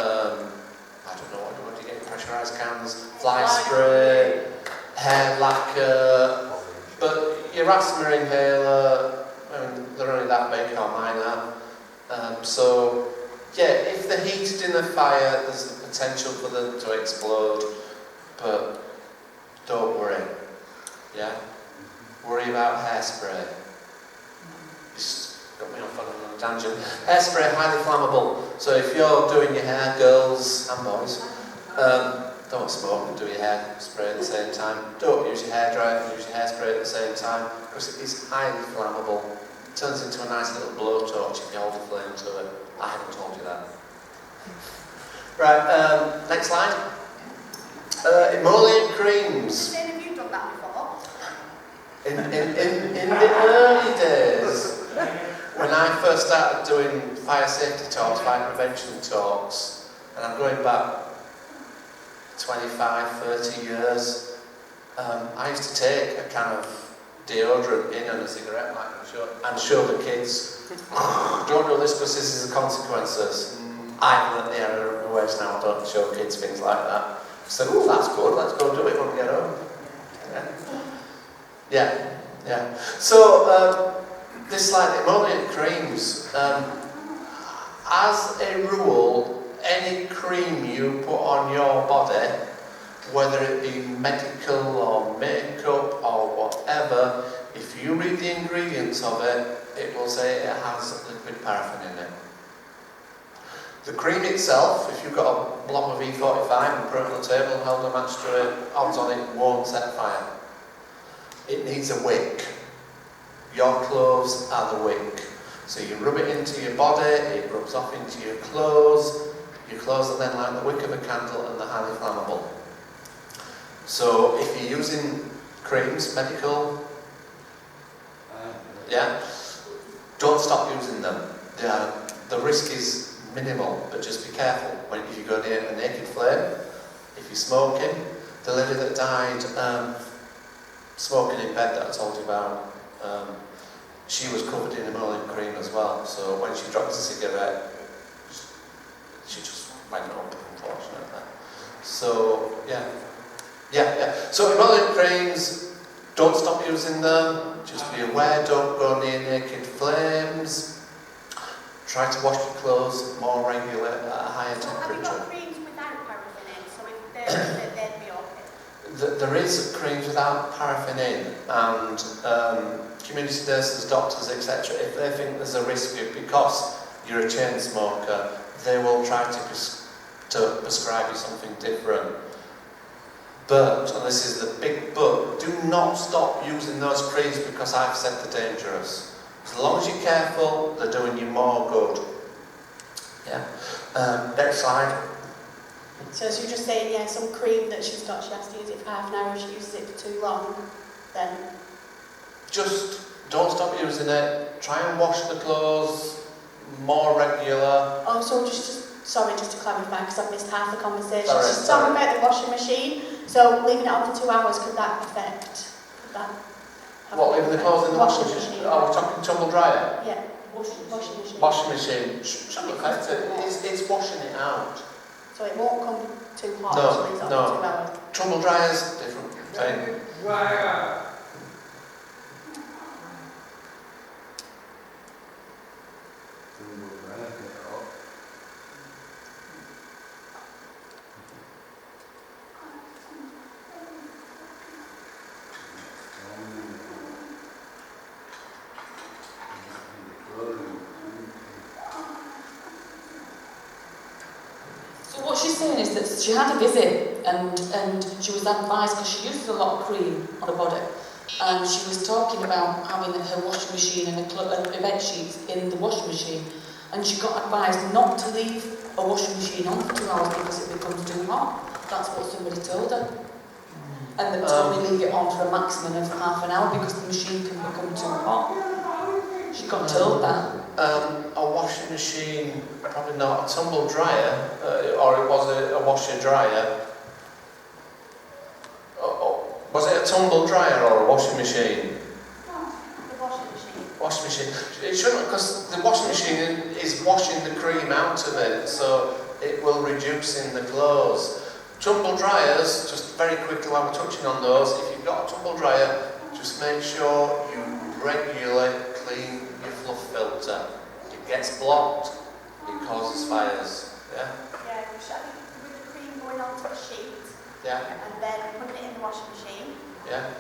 don't know, what do you get in pressurised cans? Fly spray, hair lacquer, but your asthma inhaler, I mean, they're only that big, or mine are. So, yeah, if they're heated in a fire, there's the potential for them to explode, but don't worry, yeah? Worry about hairspray. It's got me off on another tangent. Hairspray, highly flammable. So if you're doing your hair, girls and boys, don't smoke and do your hair spray at the same time. Don't use your hairdryer and use your hairspray at the same time, because it is highly flammable. It turns into a nice little blowtorch if you hold a flame to it. I haven't told you that. Right, next slide. Emollient creams. Have you done that before? In the early days, when I first started doing fire safety talks, fire prevention talks, and I'm going back 25, 30 years, I used to take a can of deodorant in and a cigarette lighter and show the kids, don't do this because this is the consequences. I've learnt the error of my ways now, don't show kids things like that. So, oh, that's good, let's go do it when we get home. Yeah. So, this like emollient creams, as a rule, any cream you put on your body, whether it be medical or makeup or whatever, if you read the ingredients of it, it will say it has liquid paraffin in it. The cream itself, if you've got a blob of E45 and put it on the table and held a match to it, odds on it won't set fire. It needs a wick. Your clothes are the wick. So you rub it into your body, it rubs off into your clothes are then like the wick of a candle and they're highly flammable. So if you're using creams, medical, don't stop using them. The risk is minimal, but just be careful if you go near a naked flame, if you're smoking. The lady that died smoking in bed that I told you about, she was covered in emollient cream as well, so when she dropped a cigarette, she just went up, unfortunately. So, yeah. So emollient creams, don't stop using them, just be aware, don't go near naked flames. Try to wash your clothes more regularly at a higher temperature. Have you got creams without paraffin in, so if they'd be okay? There is creams without paraffin in, and community nurses, doctors, etc., if they think there's a risk of, because you're a chain smoker, they will try to prescribe you something different. But, and this is the big but, do not stop using those creams because I've said they're dangerous. As long as you're careful, they're doing you more good. Yeah. Next slide. So as you just saying, yeah, some cream that she's got, she has to use it for half an hour, if she uses it for too long, then... Just don't stop using it. Try and wash the clothes more regular. Oh, so sorry, just to clarify, because I've missed half the conversation. Sorry, She's talking about the washing machine, so leaving it on for 2 hours, could that affect that? What, leaving the clothes in the washing machine? Oh, we're talking tumble dryer? Yeah, washing machine. Washing machine. Shouldn't affect it. It's washing it out. So it won't come too hot, No, so it's on no. for 2 hours. Tumble dryers, different thing. So what she's saying is that she had a visit and she was advised, because she uses a lot of cream on her body, and she was talking about having her washing machine and her bed sheets in the washing machine, and she got advised not to leave a washing machine on for 2 hours because it becomes too hot. That's what somebody told her. And that to only leave it on for a maximum of half an hour because the machine can become too hot. She got told that. A washing machine, probably not. A tumble dryer, or it was a washer dryer. Was it a tumble dryer or a washing machine? The washing machine. Washing machine. It shouldn't, because the washing machine is washing the cream out of it, so it will reduce in the clothes. Tumble dryers, just very quickly while we're touching on those, if you've got a tumble dryer, just make sure you regularly clean your fluff filter. It gets blocked, it causes fires. Yeah? Yeah, with the cream going onto a sheet, Yeah? and then putting it in the washing machine. Yeah?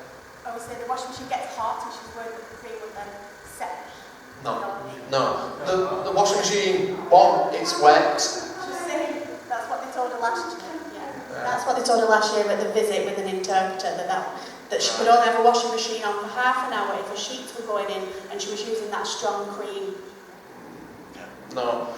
Obviously, the washing machine gets hot, and she's worried that the cream will then set. No. The washing machine, one, it's wet. She's saying that's what they told her last year. That's what they told her last year at the visit with an interpreter, that she could only have a washing machine on for half an hour if her sheets were going in and she was using that strong cream. No,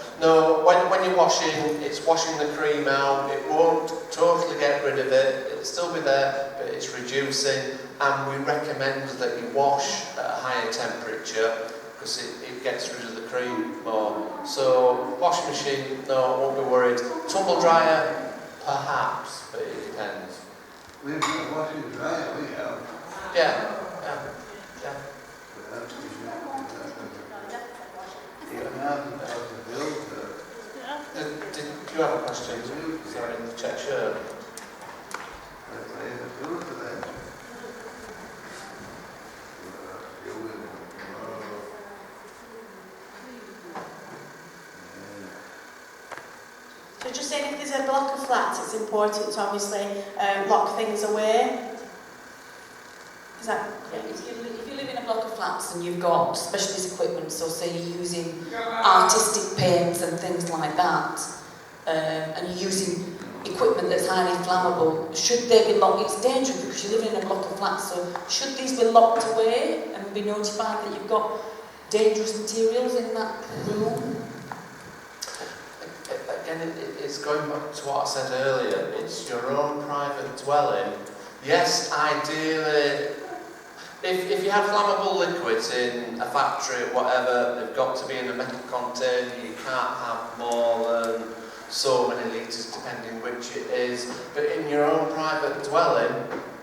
when you're washing, it's washing the cream out. It won't totally get rid of it. It'll still be there, but it's reducing. And we recommend that you wash at a higher temperature because it gets rid of the cream more. So, washing machine, no, won't be worried. Tumble dryer, perhaps, but it depends. We've got washing dryer, we have. Yeah. questions? Sorry, in the check shirt. So just saying, if there's a block of flats, it's important to obviously lock things away. Is that If you live in a block of flats and you've got specialist equipment, so say you're using artistic paints and things like that, and you're using equipment that's highly flammable, should they be locked? It's dangerous because you're living in a block of flats, so should these be locked away and be notified that you've got dangerous materials in that room? Again, it's going back to what I said earlier. It's your own private dwelling. Yes, ideally, if you have flammable liquids in a factory or whatever, they've got to be in a metal container. You can't have more than so many litres, depending which it is. But in your own private dwelling,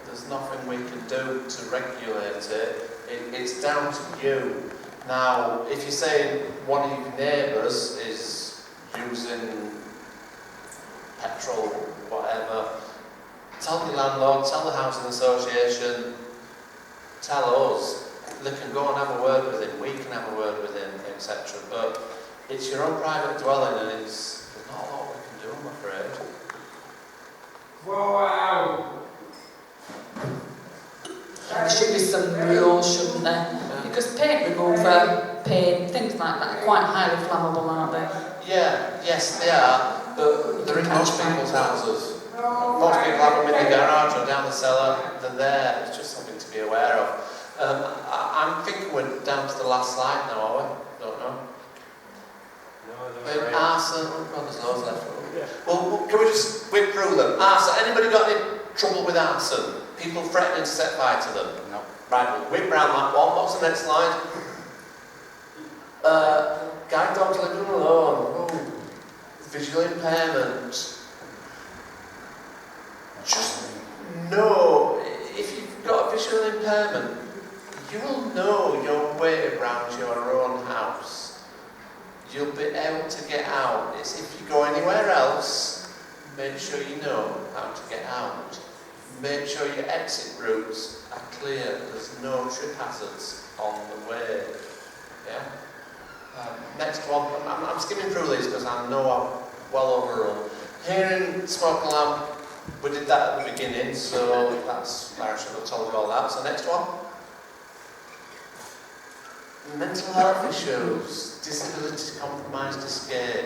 there's nothing we can do to regulate it. It's down to you. Now, if you're saying one of your neighbours is using petrol, whatever, tell your landlord, tell the housing association, tell us. They can go and have a word with him, we can have a word with him, etc. But it's your own private dwelling and there's not a lot we can do, I'm afraid. Wow! There should be some rules, shouldn't there? Because paint remover, paint, things like that are quite highly flammable, aren't they? Yeah, yes they are, but they're in most people's houses. Most people have them in the garage or down the cellar, they're there, it's just something to be aware of. I'm thinking we're down to the last slide now, are we? Don't know. Arson, well there's loads left. Yeah. Well, can we just whip through them? Arson, anybody got any trouble with arson? People threatening to set fire to them? No. Right, we'll whip round that one. What's the next slide? Guide dogs living alone. Oh. Visual impairment. Just know, if you've got a visual impairment, you'll know your way around your own house. You'll be able to get out. It's if you go anywhere else, make sure you know how to get out. Make sure your exit routes are clear. There's no trip hazards on the way. Yeah. Next one. I'm skimming through these because I know I'm well overrun. Hearing, smoke alarm. We did that at the beginning, so that's I should have told you all that. So next one. Mental health issues, disability compromised escape.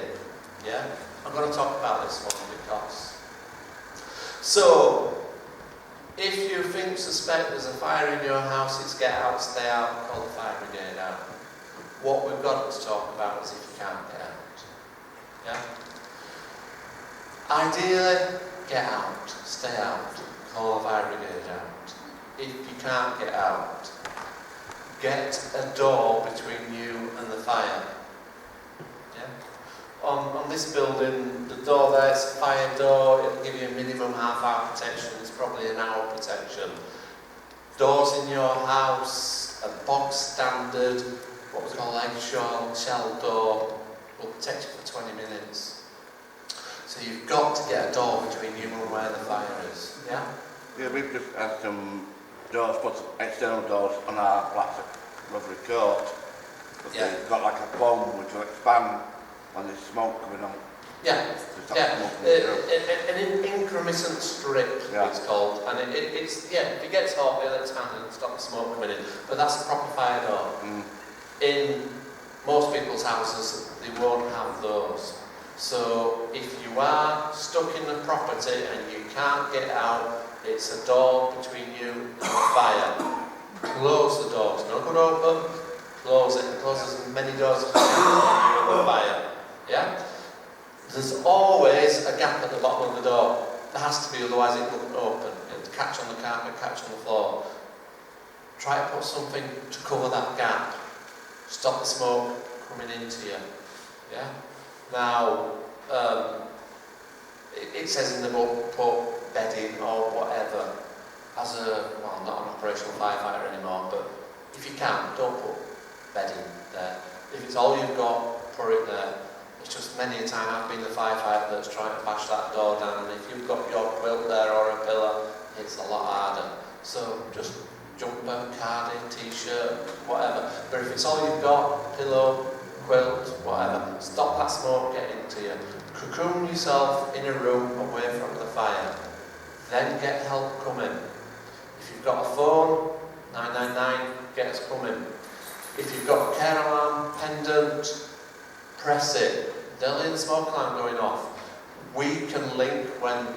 Yeah, I'm going to talk about this one because. So, if you suspect there's a fire in your house, it's get out, stay out, call the fire brigade out. What we've got to talk about is if you can't get out. Yeah. Ideally, get out, stay out, call the fire brigade out. If you can't get out, get a door between you and the fire. Yeah? On this building, the door there, it's a fire door, it'll give you a minimum half-hour protection, it's probably an hour protection. Doors in your house, a box standard, what we call shell door, will protect you for 20 minutes. So you've got to get a door between you and where the fire is. Yeah? Yeah, we've just had some doors, put external doors on our flats at Rotherham Court. But they've got like a bomb which will expand when there's smoke coming on. Yeah, an incremental strip, it's called. And it's if it gets hot, it'll expand and stop the smoke coming in. But that's a proper fire door. In most people's houses, they won't have those. So if you are stuck in the property and you can't get out, it's a door between you and the fire. Close the doors. No good open. Close it. And close as many doors as you can between you and the fire. Yeah? There's always a gap at the bottom of the door. There has to be, otherwise it wouldn't open. It'll catch on the carpet, catch on the floor. Try to put something to cover that gap. Stop the smoke coming into you. Yeah? Now, it says in the book, put bedding or whatever as well, not an operational firefighter anymore, but if you can, don't put bedding there. If it's all you've got, put it there. It's just many a time I've been the firefighter that's trying to bash that door down, and if you've got your quilt there or a pillow, it's a lot harder. So just jumper, cardi, t-shirt, whatever. But if it's all you've got, pillow, quilt, whatever, stop that smoke getting into you. Cocoon yourself in a room away from the fire. Then get help coming. If you've got a phone, 999, get us coming. If you've got a care alarm pendant, press it. They'll hear the smoke alarm going off. We can link when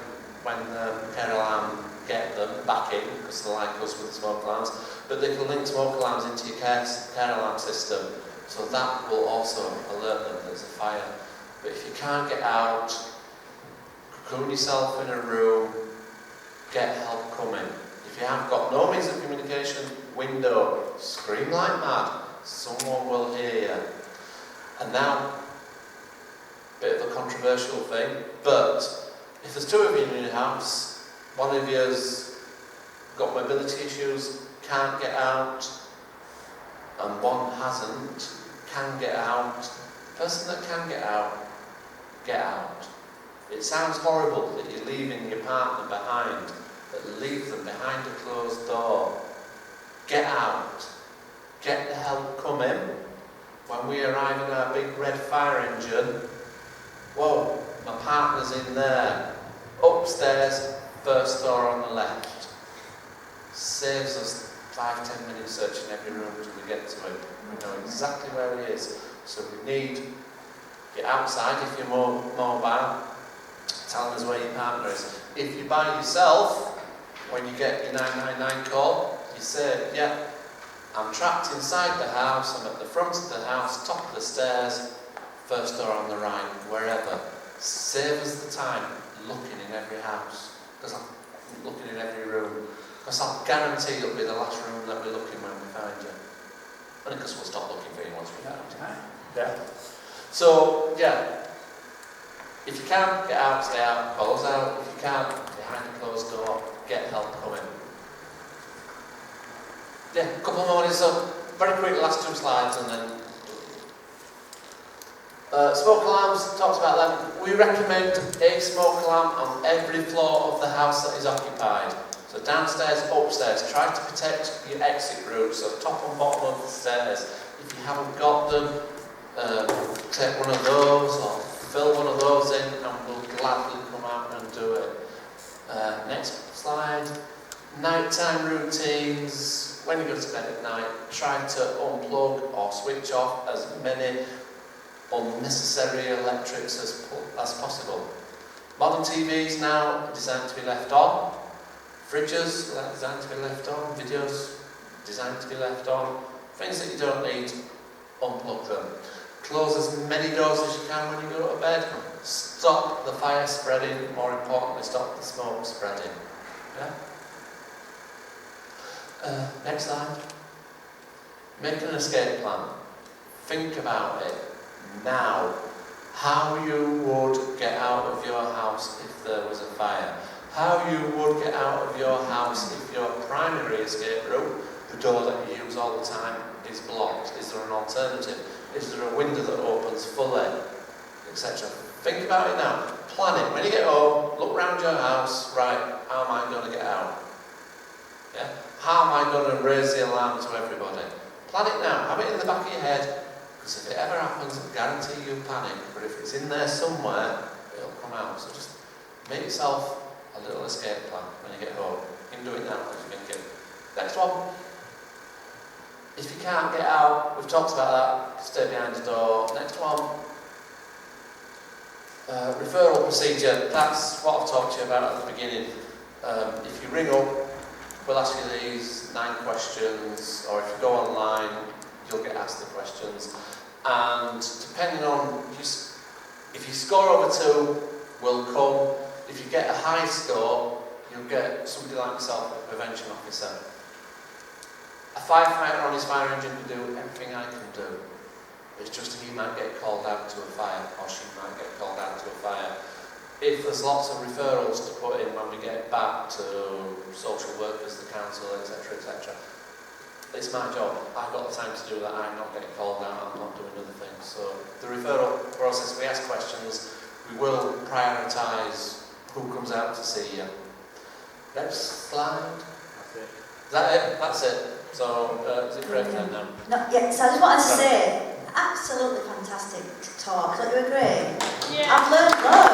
care alarm get them back in, because they're like us with the smoke alarms, but they can link smoke alarms into your care alarm system, so that will also alert them there's a fire. But if you can't get out, cocoon yourself in a room, get help coming. If you have got no means of communication, window, scream like mad, someone will hear you. And now, bit of a controversial thing, but if there's two of you in your house, one of you's got mobility issues, can't get out, and one hasn't, can get out, the person that can get out, get out. It sounds horrible that you're leaving your partner behind, but leave them behind a closed door. Get out. Get the help coming. When we arrive in our big red fire engine, whoa, my partner's in there. Upstairs, first door on the left. Saves us 5-10 minutes searching every room till we get to him. We know exactly where he is. So we need, get outside if you're mobile, tell us where your partner is. If you're by yourself, when you get your 999 call, you say, yeah, I'm trapped inside the house, I'm at the front of the house, top of the stairs, first door on the right, wherever. Save us the time looking in every house, because I'm looking in every room, because I'll guarantee it'll be the last room that we're looking when we find you. And because we'll stop looking for you once we found you. Yeah. So, yeah, if you can, get out, stay out, call us out. If you can't, behind a closed door, get help coming. Yeah, a couple more. So, very quick, last two slides, and then smoke alarms, talked about them. We recommend a smoke alarm on every floor of the house that is occupied. So downstairs, upstairs, try to protect your exit routes, so top and bottom of the stairs. If you haven't got them, take one of those or fill one of those in and we'll gladly come out and do it. Next slide. Nighttime routines. When you go to bed at night, try to unplug or switch off as many unnecessary electrics as possible. Modern TVs now are designed to be left on. Fridges are designed to be left on. Videos designed to be left on. Things that you don't need, unplug them. Close as many doors as you can when you go to bed. Stop the fire spreading. More importantly, stop the smoke spreading. Yeah? Next slide. Make an escape plan. Think about it now. How you would get out of your house if there was a fire. How you would get out of your house if your primary escape route, the door that you use all the time, is blocked. Is there an alternative? Is there a window that opens fully? Etc. Think about it now. Plan it. When you get home, look around your house. Right, how am I going to get out? Yeah? How am I going to raise the alarm to everybody? Plan it now. Have it in the back of your head. Because if it ever happens, I guarantee you'll panic. But if it's in there somewhere, it'll come out. So just make yourself a little escape plan when you get home. You can do it now if you think it. Next one. If you can't get out, we've talked about that, stay behind the door. Next one. Referral procedure. That's what I've talked to you about at the beginning. If you ring up, we'll ask you these 9 questions, or if you go online, you'll get asked the questions. And depending on, if you score over 2, we'll come. If you get a high score, you'll get somebody like myself, a prevention officer. A firefighter on his fire engine can do everything I can do. It's just he might get called out to a fire, or she might get called out to a fire. If there's lots of referrals to put in when we get back to social workers, the council, etc., etc., it's my job. I've got the time to do that. I'm not getting called out. I'm not doing other things. So the referral process, we ask questions. We will prioritise who comes out to see you. Next slide. Is that it? That's it. So is it correct then now? No, yeah, so I just wanted to say, absolutely fantastic talk. Don't you agree? Yeah. I've learned loads.